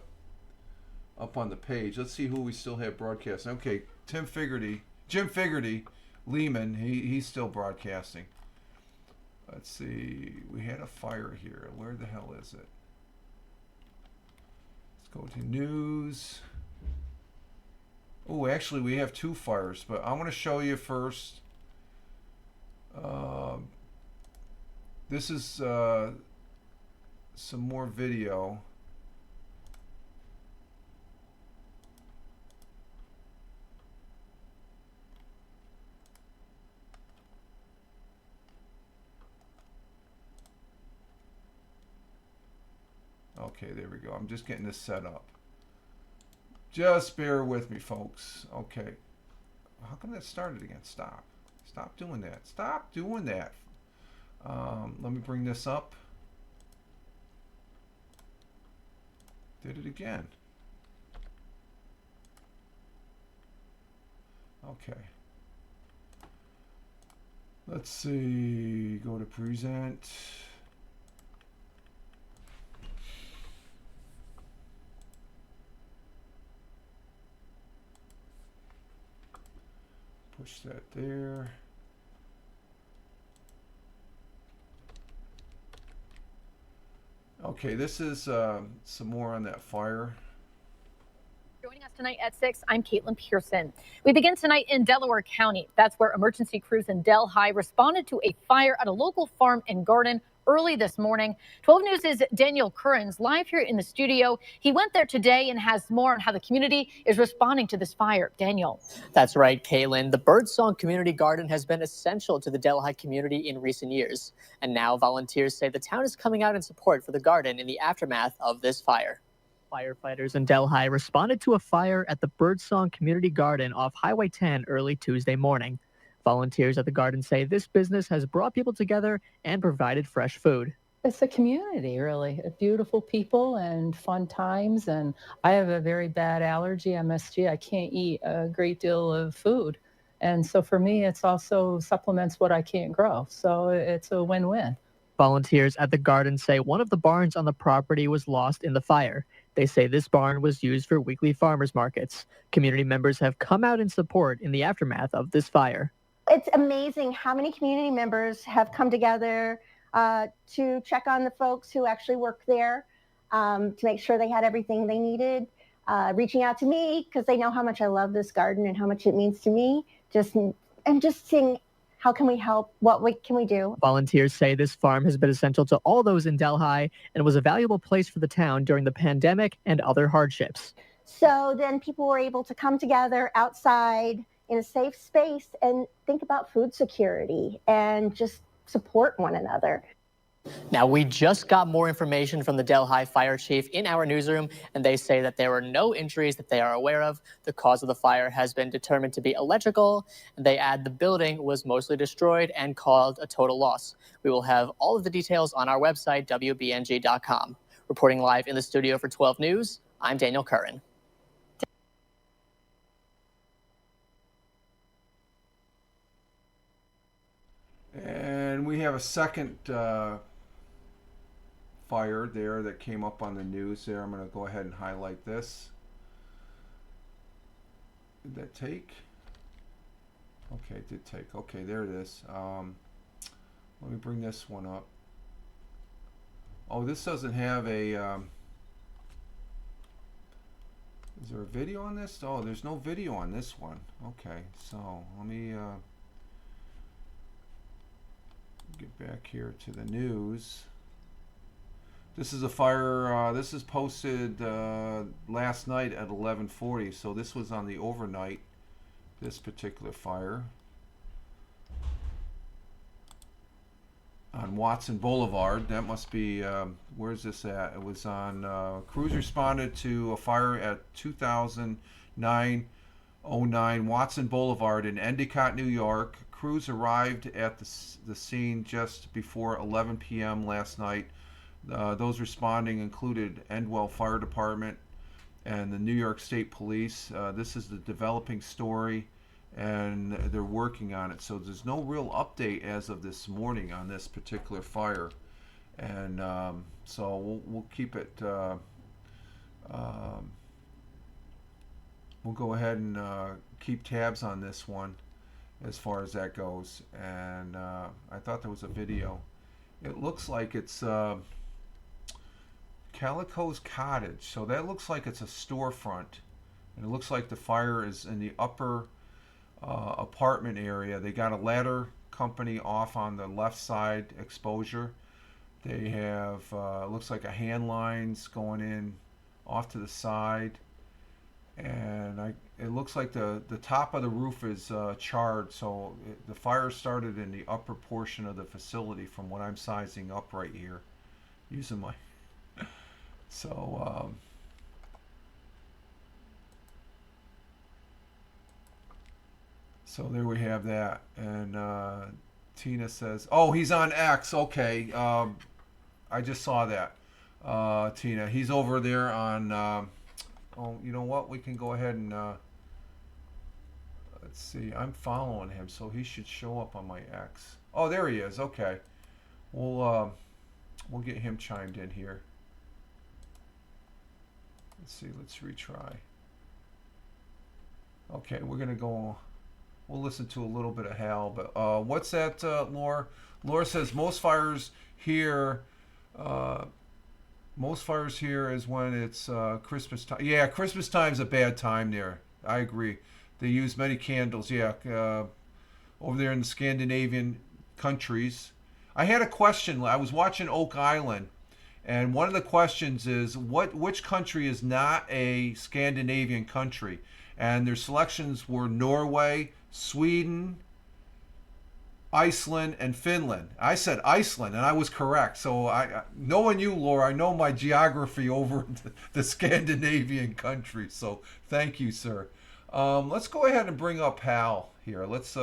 page. Let's see who we still have broadcasting. Okay, Jim Figerty, Lehman, he's still broadcasting. Let's see. We had a fire here. Where the hell is it? Let's go to news. Oh, actually, we have 2 fires, but I want to show you first. This is some more video. Okay, there we go. I'm just getting this set up. Just bear with me, folks. Okay. How come that started again? Stop. Stop doing that. Stop doing that. Let me bring this up. Did it again. Okay. Let's see. Go to present. Push that there. Okay, this is some more on that fire.
Joining us tonight at 6, I'm Caitlin Pearson. We begin tonight in Delaware County. That's where emergency crews in Delhi responded to a fire at a local farm and garden early this morning. 12 News' Daniel Curran's live here in the studio. He went there today and has more on how the community is responding to this fire. Daniel.
That's right, Caitlin. The Birdsong Community Garden has been essential to the Delhi community in recent years. And now volunteers say the town is coming out in support for the garden in the aftermath of this fire. Firefighters in Delhi responded to a fire at the Birdsong Community Garden off Highway 10 early Tuesday morning. Volunteers at the garden say this business has brought people together and provided fresh food.
It's a community, really. Beautiful people and fun times. And I have a very bad allergy, MSG. I can't eat a great deal of food. And so for me, it's also supplements what I can't grow. So it's a win-win.
Volunteers at the garden say one of the barns on the property was lost in the fire. They say this barn was used for weekly farmers markets. Community members have come out in support in the aftermath of this fire.
It's amazing how many community members have come together to check on the folks who actually work there, to make sure they had everything they needed, reaching out to me because they know how much I love this garden and how much it means to me. Just seeing how can we help, can we do.
Volunteers say this farm has been essential to all those in Delhi and was a valuable place for the town during the pandemic and other hardships.
So then people were able to come together outside in a safe space and think about food security and just support one another.
Now, we just got more information from the Delhi fire chief in our newsroom, and they say that there were no injuries that they are aware of. The cause of the fire has been determined to be electrical, and they add the building was mostly destroyed and caused a total loss. We will have all of the details on our website, WBNG.com. Reporting live in the studio for 12 News, I'm Daniel Curran.
And we have a second fire there that came up on the news there. I'm going to go ahead and highlight this. Did that take? Okay, it did take. Okay, there it is. Let me bring this one up. Oh, this doesn't have a... is there a video on this? Oh, there's no video on this one. Okay, so let me... get back here to the news. This is a fire, this is posted last night at 11:40, so this was on the overnight, this particular fire. On Watson Boulevard, that must be, where's this at? It was on, crews responded to a fire at 2009 Watson Boulevard in Endicott, New York. Crews arrived at the scene just before 11 p.m. last night. Those responding included Endwell Fire Department and the New York State Police. This is the developing story, and they're working on it. So there's no real update as of this morning on this particular fire. And so we'll keep it... we'll go ahead and keep tabs on this one as far as that goes. And I thought there was a video. It looks like it's Calico's Cottage, so that looks like it's a storefront, and it looks like the fire is in the upper apartment area. They got a ladder company off on the left side exposure. They have looks like a hand lines going in off to the side, and it looks like the top of the roof is charred, so the fire started in the upper portion of the facility from what I'm sizing up right here using my so there we have that. And Tina says, oh, he's on X. Okay, I just saw that. Tina, he's over there on oh, you know what, we can go ahead and let's see, I'm following him, so he should show up on my X. Oh, there he is. Okay, we'll get him chimed in here. Let's see, let's retry. Okay, we're gonna go, we'll listen to a little bit of Hal, but what's that, Laura? Laura says most fires here Most fires here is when it's Christmas time. Yeah, Christmas time's a bad time there. I agree. They use many candles. Yeah, over there in the Scandinavian countries. I had a question. I was watching Oak Island, and one of the questions is which country is not a Scandinavian country? And their selections were Norway, Sweden, Iceland, and Finland. I said Iceland, and I was correct. So knowing you, Laura, I know my geography over the Scandinavian countries. So thank you, sir. Let's go ahead and bring up Hal here. Let's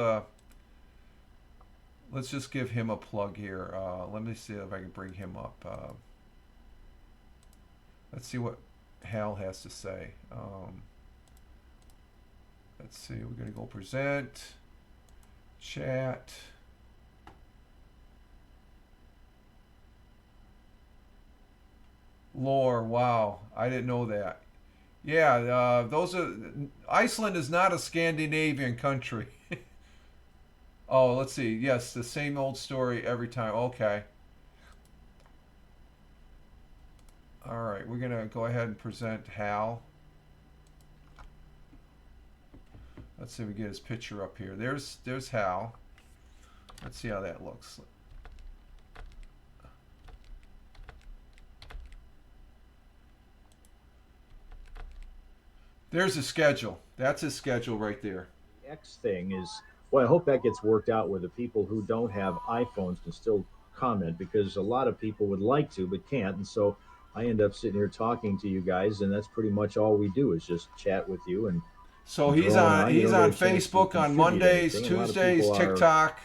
just give him a plug here. Let me see if I can bring him up. Let's see what Hal has to say. Let's see. We're going to go present, chat. Lore, wow, I didn't know that. Yeah, Iceland is not a Scandinavian country. Oh, let's see. Yes, the same old story every time. Okay. All right, we're gonna go ahead and present Hal. Let's see if we get his picture up here. There's Hal. Let's see how that looks. There's his schedule. That's his schedule right there.
X thing is, well, I hope that gets worked out where the people who don't have iPhones can still comment, because a lot of people would like to but can't. And so I end up sitting here talking to you guys, and that's pretty much all we do is just chat with you. And
so he's on Facebook on Mondays, Tuesdays, TikTok,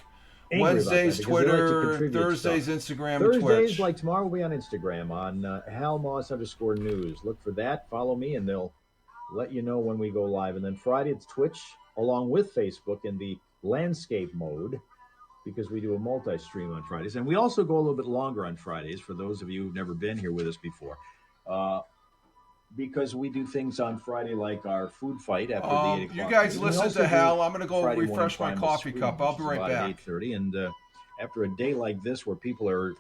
Wednesdays, Twitter, Thursdays, Instagram, and Twitch.
Thursdays, like tomorrow, we'll be on Instagram on @HalMoss_news. Look for that. Follow me, and they'll let you know when we go live. And then Friday, it's Twitch, along with Facebook in the landscape mode, because we do a multi-stream on Fridays. And we also go a little bit longer on Fridays, for those of you who've never been here with us before. Because we do things on Friday like our food fight after the 8 o'clock.
You guys listen to Hal. I'm going to go refresh my coffee cup. I'll be right back.
8:30, and after a day like this where people are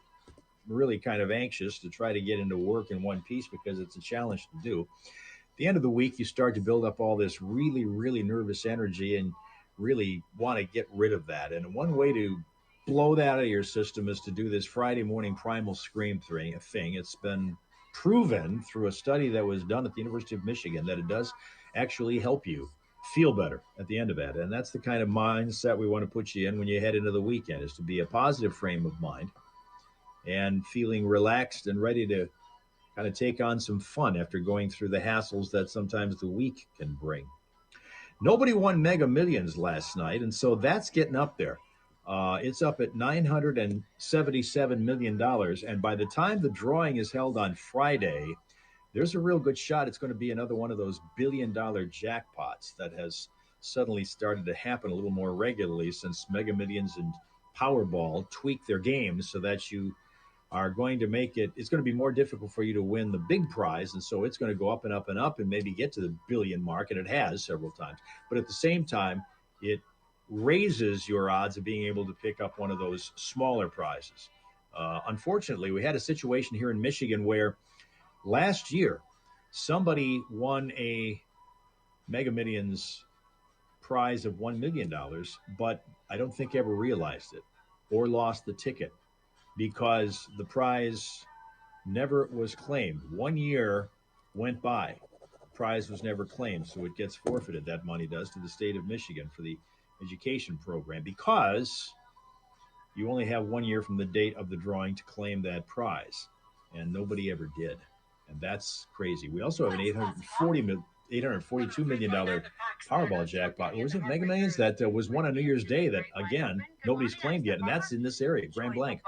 really kind of anxious to try to get into work in one piece because it's a challenge to do, at the end of the week, you start to build up all this really, really nervous energy and really want to get rid of that. And one way to blow that out of your system is to do this Friday morning primal scream thing. It's been proven through a study that was done at the University of Michigan that it does actually help you feel better at the end of that. And that's the kind of mindset we want to put you in when you head into the weekend, is to be a positive frame of mind and feeling relaxed and ready to kind of take on some fun after going through the hassles that sometimes the week can bring. Nobody won Mega Millions last night, and so that's getting up there. It's up at $977 million, and by the time the drawing is held on Friday, there's a real good shot it's going to be another one of those billion-dollar jackpots that has suddenly started to happen a little more regularly since Mega Millions and Powerball tweaked their games so that you are going to make it's going to be more difficult for you to win the big prize. And so it's going to go up and up and up and maybe get to the billion mark. And it has several times. But at the same time, it raises your odds of being able to pick up one of those smaller prizes. Unfortunately, we had a situation here in Michigan where last year somebody won a Mega Millions prize of $1 million, but I don't think ever realized it or lost the ticket, because the prize never was claimed. 1 year went by. The prize was never claimed, so it gets forfeited, that money does, to the state of Michigan for the education program, because you only have 1 year from the date of the drawing to claim that prize, and nobody ever did. And that's crazy. We also have an $842 million Powerball jackpot. Was it Mega Millions that was won on New Year's Day that, again, nobody's claimed yet, and that's in this area, Grand Blanc.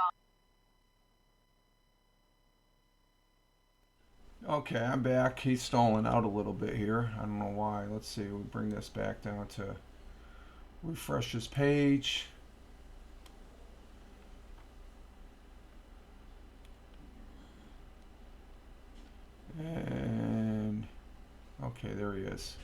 Okay, I'm back. He's stalling out a little bit here. I don't know why. Let's see. We'll bring this back down to refresh his page. And okay, there he is.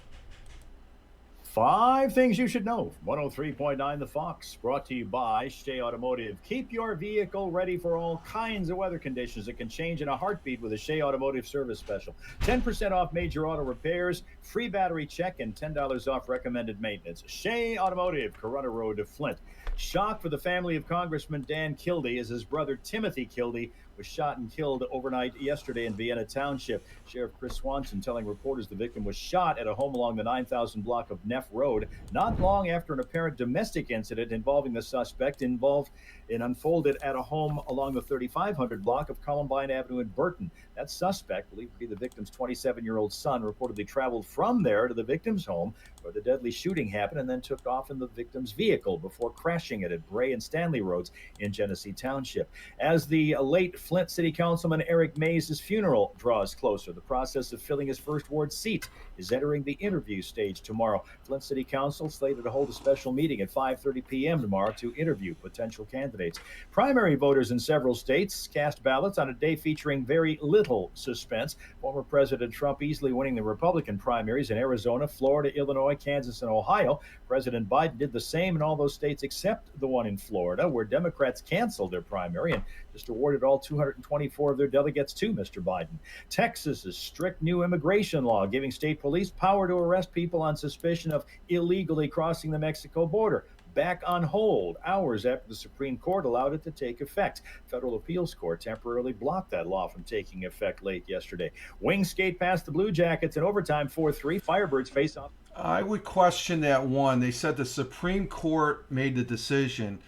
5 things you should know. 103.9 The Fox, brought to you by Shea Automotive. Keep your vehicle ready for all kinds of weather conditions. It can change in a heartbeat with a Shea Automotive service special. 10% off major auto repairs, free battery check, and $10 off recommended maintenance. Shea Automotive, Corona Road to Flint. Shock for the family of Congressman Dan Kildee as his brother Timothy Kildee was shot and killed overnight yesterday in Vienna Township. Sheriff Chris Swanson telling reporters the victim was shot at a home along the 9,000 block of Neff Road not long after an apparent domestic incident involving the suspect unfolded at a home along the 3,500 block of Columbine Avenue in Burton. That suspect, believed to be the victim's 27-year-old son, reportedly traveled from there to the victim's home where the deadly shooting happened and then took off in the victim's vehicle before crashing it at Bray and Stanley Roads in Genesee Township. As the late Flint City Councilman Eric Mays' funeral draws closer, the process of filling his first ward seat is entering the interview stage tomorrow. Flint City Council slated to hold a special meeting at 5:30 p.m. tomorrow to interview potential candidates. Primary voters in several states cast ballots on a day featuring very little suspense. Former President Trump easily winning the Republican primaries in Arizona, Florida, Illinois, Kansas, and Ohio. President Biden did the same in all those states except the one in Florida, where Democrats canceled their primary and just awarded all 224 of their delegates to Mr. Biden. Texas's strict new immigration law giving state police power to arrest people on suspicion of illegally crossing the Mexico border. Back on hold hours after the Supreme Court allowed it to take effect. Federal Appeals Court temporarily blocked that law from taking effect late yesterday. Wings skate past the Blue Jackets in overtime 4-3. Firebirds face off.
I would question that one. They said the Supreme Court made the decision.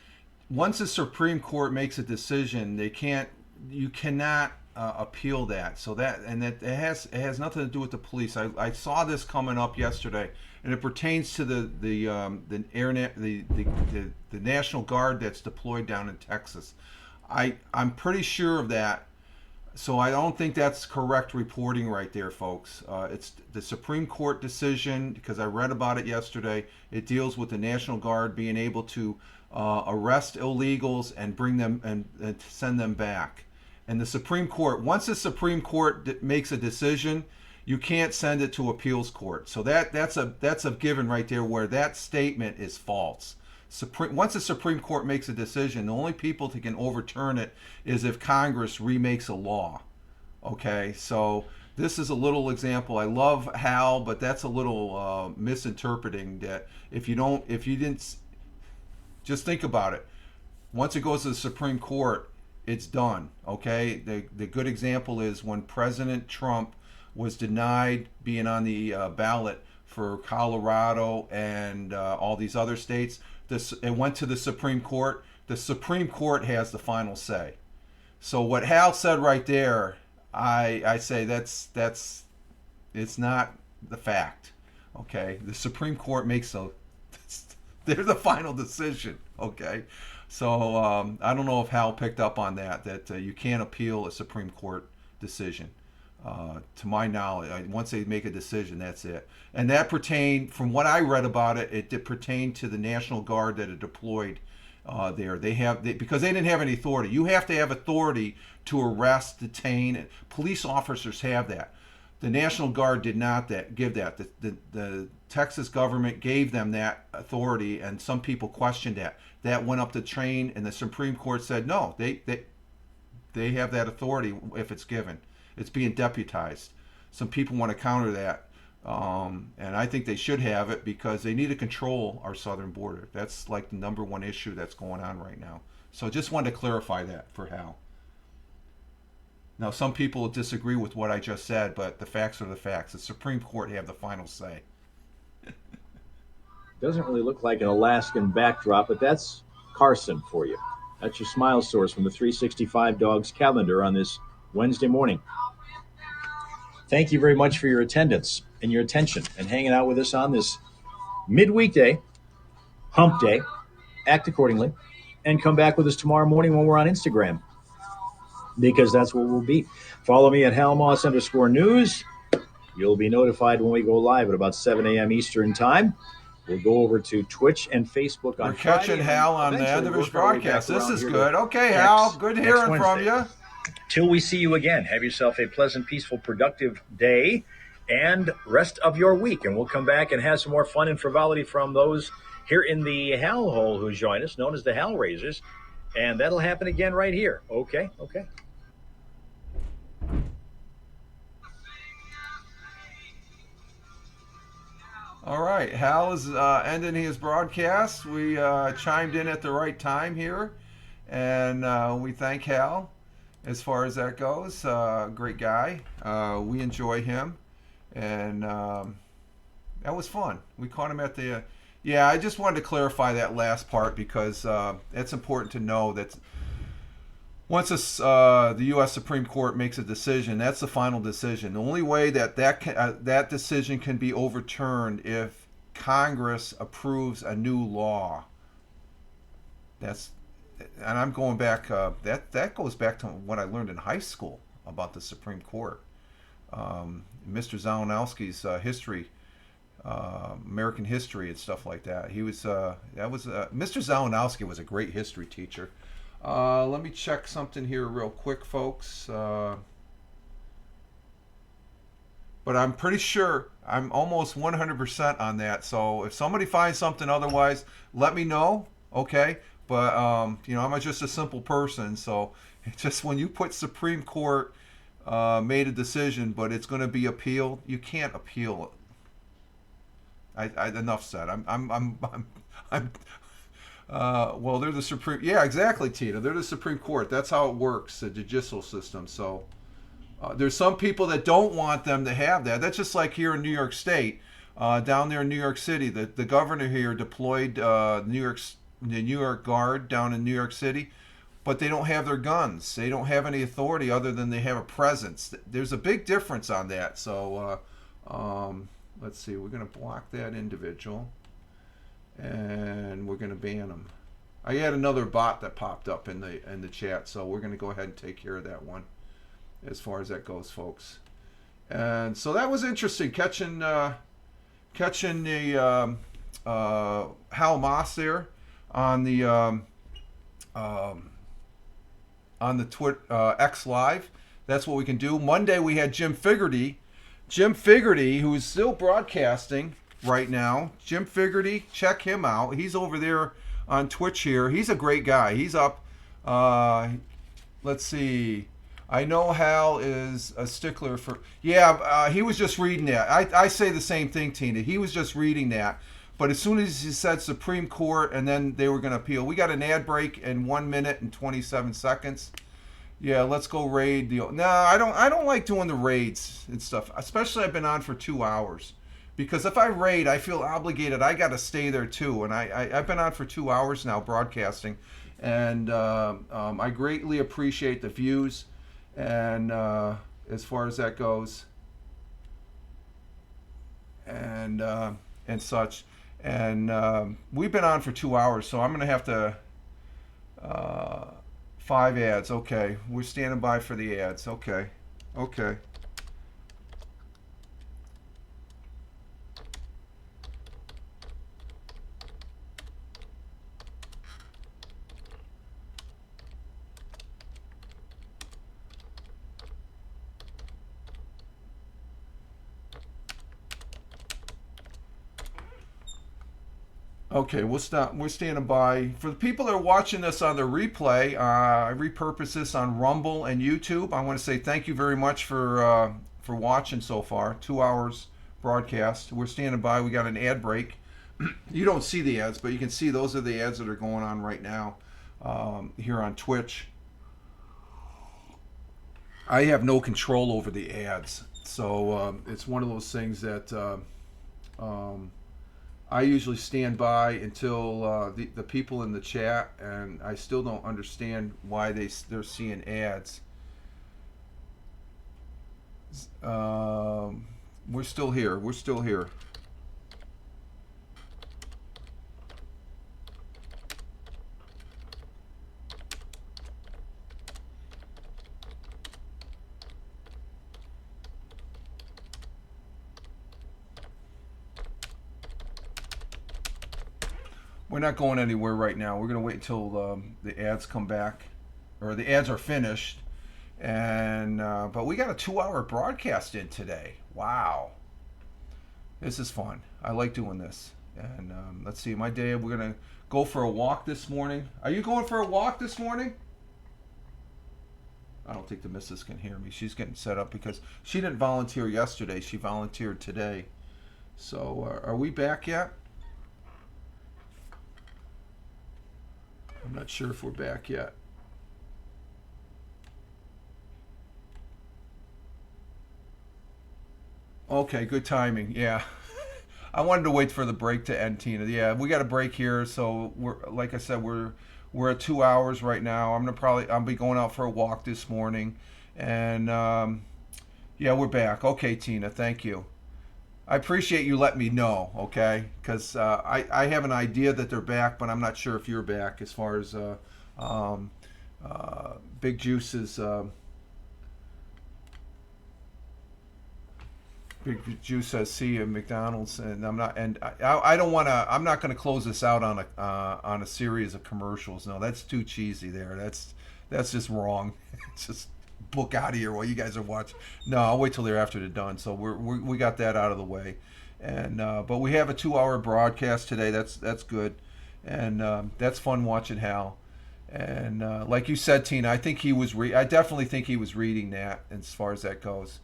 Once the Supreme Court makes a decision, you cannot appeal that. So it has nothing to do with the police. I saw this coming up yesterday, and it pertains to the National Guard that's deployed down in Texas. I'm pretty sure of that. So I don't think that's correct reporting right there, folks. It's the Supreme Court decision, because I read about it yesterday. It deals with the National Guard being able to arrest illegals and bring them and send them back. And the Supreme Court, once the Supreme Court makes a decision, you can't send it to appeals court. So that's a given right there, where that statement is false. Once the Supreme Court makes a decision, the only people that can overturn it is if Congress remakes a law. Okay, so this is a little example. I love Hal, but that's a little misinterpreting that. If you didn't, just think about it. Once it goes to the Supreme Court, it's done. Okay, the good example is when President Trump was denied being on the ballot for Colorado and all these other states. It went to the Supreme Court. The Supreme Court has the final say. So what Hal said right there, I say that's it's not the fact. Okay, the Supreme Court they're the final decision. Okay, so I don't know if Hal picked up on that you can't appeal a Supreme Court decision. To my knowledge, once they make a decision, that's it. And that pertained, from what I read about it, it did pertain to the National Guard that are deployed there. Because they didn't have any authority. You have to have authority to arrest, detain. Police officers have that. The National Guard did not give that. The Texas government gave them that authority, and some people questioned that. That went up the train, and the Supreme Court said no. They have that authority if it's given. It's being deputized. Some people want to counter that, and I think they should have it because they need to control our southern border. That's like the number one issue that's going on right now. So just wanted to clarify that for Hal. Now, some people disagree with what I just said, but the facts are the facts. The Supreme Court have the final say.
Doesn't really look like an Alaskan backdrop, but that's Carson for you. That's your smile source from the 365 Dogs calendar on this Wednesday morning. Thank you very much for your attendance and your attention and hanging out with us on this midweek day, hump day. Act accordingly and come back with us tomorrow morning when we're on Instagram, because that's where we'll be. Follow me at HalMoss_news. You'll be notified when we go live at about 7 a.m. Eastern time. We'll go over to Twitch and Facebook on
We're catching
Friday,
Hal on the end of his broadcast. This is good. Okay, Hal, good hearing from you.
Till we see you again, have yourself a pleasant, peaceful, productive day. and rest of your week. And we'll come back and have some more fun and frivolity from those here in the Hell Hole who join us, known as the Hell Raisers. And that'll happen again right here. Okay.
All right, Hal is ending his broadcast. We chimed in at the right time here, and we thank Hal as far as that goes. Great guy. We enjoy him, and that was fun. We caught him at the... yeah, I just wanted to clarify that last part because it's important to know that once the U.S. Supreme Court makes a decision, that's the final decision. The only way that decision can be overturned if Congress approves a new law. And I'm going back. That goes back to what I learned in high school about the Supreme Court. Mr. Zalanowski's history, American history, and stuff like that. Mr. Zalanowski was a great history teacher. Let me check something here real quick, folks. But I'm pretty sure, I'm almost 100% on that. So if somebody finds something otherwise, let me know, okay? But, I'm just a simple person. So it's just when you put Supreme Court made a decision, but it's going to be appealed, you can't appeal it. Enough said. Well, they're the Supreme... yeah, exactly, Tina. They're the Supreme Court. That's how it works, the judicial system. So there's some people that don't want them to have that. That's just like here in New York State, down there in New York City. The governor here deployed the New York Guard down in New York City, but they don't have their guns. They don't have any authority other than they have a presence. There's a big difference on that. So let's see. We're going to block that individual. And we're going to ban them. I had another bot that popped up in the chat, so we're going to go ahead and take care of that one as far as that goes, folks. And so that was interesting, catching the Hal Moss there on the X Live. That's what we can do. Monday we had Jim Figerty, who is still broadcasting right now. Jim Figerty, check him out. He's over there on Twitch here. He's a great guy. He's up. Let's see. I know Hal is a stickler for... yeah, he was just reading that. I say the same thing, Tina. He was just reading that. But as soon as he said Supreme Court and then they were going to appeal, we got an ad break in 1 minute and 27 seconds. Yeah, let's go raid the... no, I don't like doing the raids and stuff. Especially I've been on for 2 hours. Because if I raid, I feel obligated. I got to stay there too. And I've been on for 2 hours now broadcasting. And I greatly appreciate the views. And as far as that goes. And such. And we've been on for 2 hours. So I'm going to have to... 5 ads. Okay. We're standing by for the ads. Okay. Okay, we'll stop. We're standing by. For the people that are watching this on the replay, I repurpose this on Rumble and YouTube. I want to say thank you very much for watching so far. 2 hours broadcast. We're standing by. We got an ad break. You don't see the ads, but you can see those are the ads that are going on right now here on Twitch. I have no control over the ads, so it's one of those things that I usually stand by until the people in the chat, and I still don't understand why they're seeing ads. We're still here. We're not going anywhere right now. We're going to wait until the ads come back, or the ads are finished. And but we got a 2 hour broadcast in today. Wow. This is fun. I like doing this. And let's see, my day, we're going to go for a walk this morning. Are you going for a walk this morning? I don't think the missus can hear me. She's getting set up because she didn't volunteer yesterday. She volunteered today. So are we back yet? I'm not sure if we're back yet. Okay, good timing. Yeah. I wanted to wait for the break to end, Tina. Yeah, we got a break here, so we're like I said, we're at 2 hours right now. I'll be going out for a walk this morning, and yeah, we're back. Okay, Tina, thank you. I appreciate you letting me know. Okay, because I have an idea that they're back, but I'm not sure if you're back as far as Big Juice's. Big Juice says, "See you at McDonald's," and I'm not. And I don't want to. I'm not going to close this out on a series of commercials. No, that's too cheesy. There, that's just wrong. It's just book out of here while you guys are watching. No, I'll wait till they're after they're done. So we got that out of the way, and but we have a 2-hour broadcast today. That's good, and that's fun watching Hal. And like you said, Tina, I think he was. I definitely think he was reading that as far as that goes.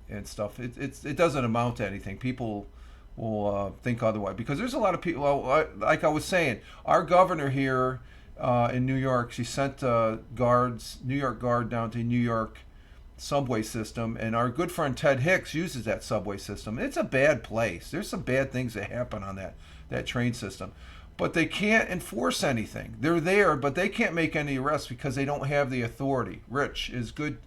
And stuff. It doesn't amount to anything. People will think otherwise because there's a lot of people. Like I was saying, our governor here in New York, she sent New York Guard down to New York subway system, and our good friend Ted Hicks uses that subway system. It's a bad place. There's some bad things that happen on that train system, but they can't enforce anything. They're there, but they can't make any arrests because they don't have the authority. Rich is good.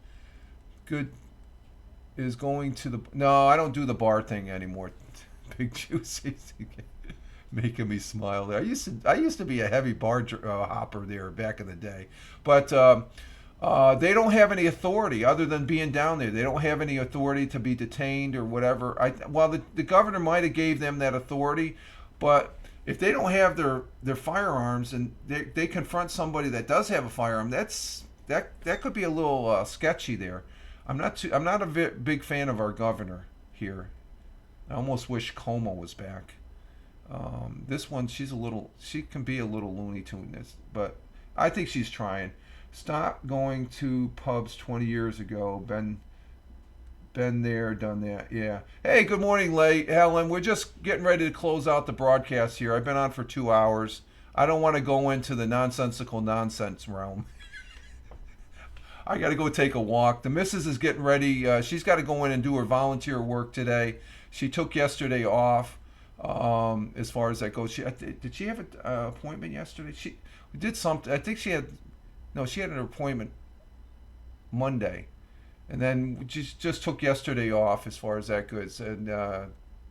Is going to the... No, I don't do the bar thing anymore. Big Juice is making me smile there. I used to be a heavy bar hopper there back in the day. But they don't have any authority other than being down there. They don't have any authority to be detained or whatever. The governor might have gave them that authority, but if they don't have their firearms and they confront somebody that does have a firearm, that could be a little sketchy there. I'm not a big fan of our governor here. I almost wish Como was back. This one, she can be a little Looney Tune, but I think she's trying. Stop going to pubs 20 years ago. Been there, done that. Yeah. Hey, good morning, Helen. We're just getting ready to close out the broadcast here. I've been on for 2 hours. I don't want to go into the nonsensical nonsense realm. I got to go take a walk. The missus is getting ready. She's got to go in and do her volunteer work today. She took yesterday off. As far as that goes, did she have an appointment yesterday? She did something. I think she had an appointment Monday, and then just took yesterday off. As far as that goes, and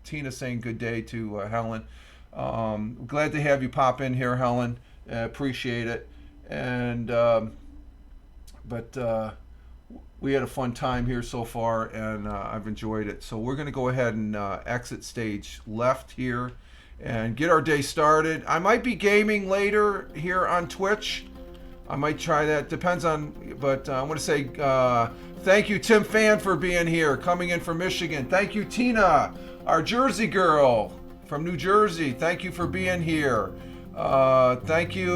Tina saying good day to Helen. Glad to have you pop in here, Helen. Appreciate it, and. But we had a fun time here so far, and I've enjoyed it. So we're going to go ahead and exit stage left here and get our day started. I might be gaming later here on Twitch. I might try that. Depends on, but I want to say thank you, Tim Fan, for being here, coming in from Michigan. Thank you, Tina, our Jersey girl from New Jersey. Thank you for being here. Thank you.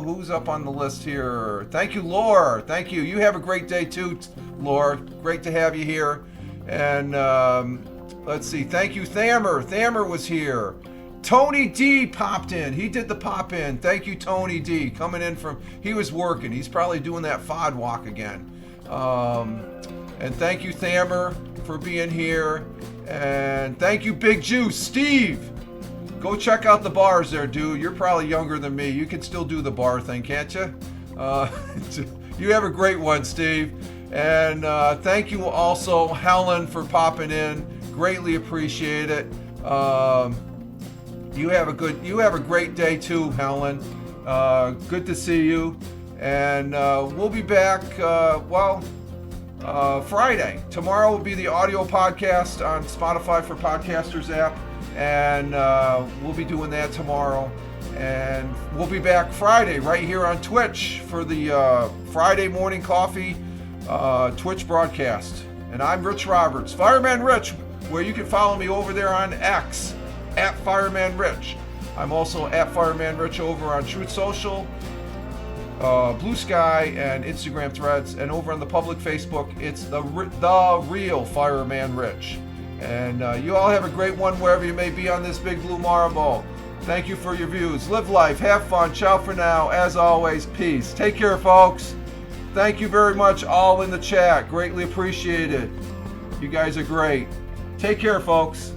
Who's up on the list here? Thank you, Lore. Thank you. You have a great day too, Lore. Great to have you here. And let's see. Thank you, Thammer. Thammer was here. Tony D popped in. He did the pop in. Thank you, Tony D. Coming in he was working. He's probably doing that FOD walk again. And thank you, Thammer, for being here. And thank you, Big Juice. Steve. Go check out the bars there, dude. You're probably younger than me. You can still do the bar thing, can't you? You have a great one, Steve. And thank you also, Helen, for popping in. Greatly appreciate it. You have a great day too, Helen. Good to see you. And we'll be back, Friday. Tomorrow will be the audio podcast on Spotify for Podcasters app. And we'll be doing that tomorrow. And we'll be back Friday right here on Twitch for the Friday Morning Coffee Twitch broadcast. And I'm Rich Roberts. Fireman Rich, where you can follow me over there on X, at Fireman Rich. I'm also at Fireman Rich over on Truth Social, Blue Sky, and Instagram Threads. And over on the public Facebook, it's the real Fireman Rich. And you all have a great one wherever you may be on this big blue marble. Thank you for your views. Live life, have fun. Ciao for now. As always, peace. Take care, folks. Thank you very much, all in the chat. Greatly appreciated. You guys are great. Take care, folks.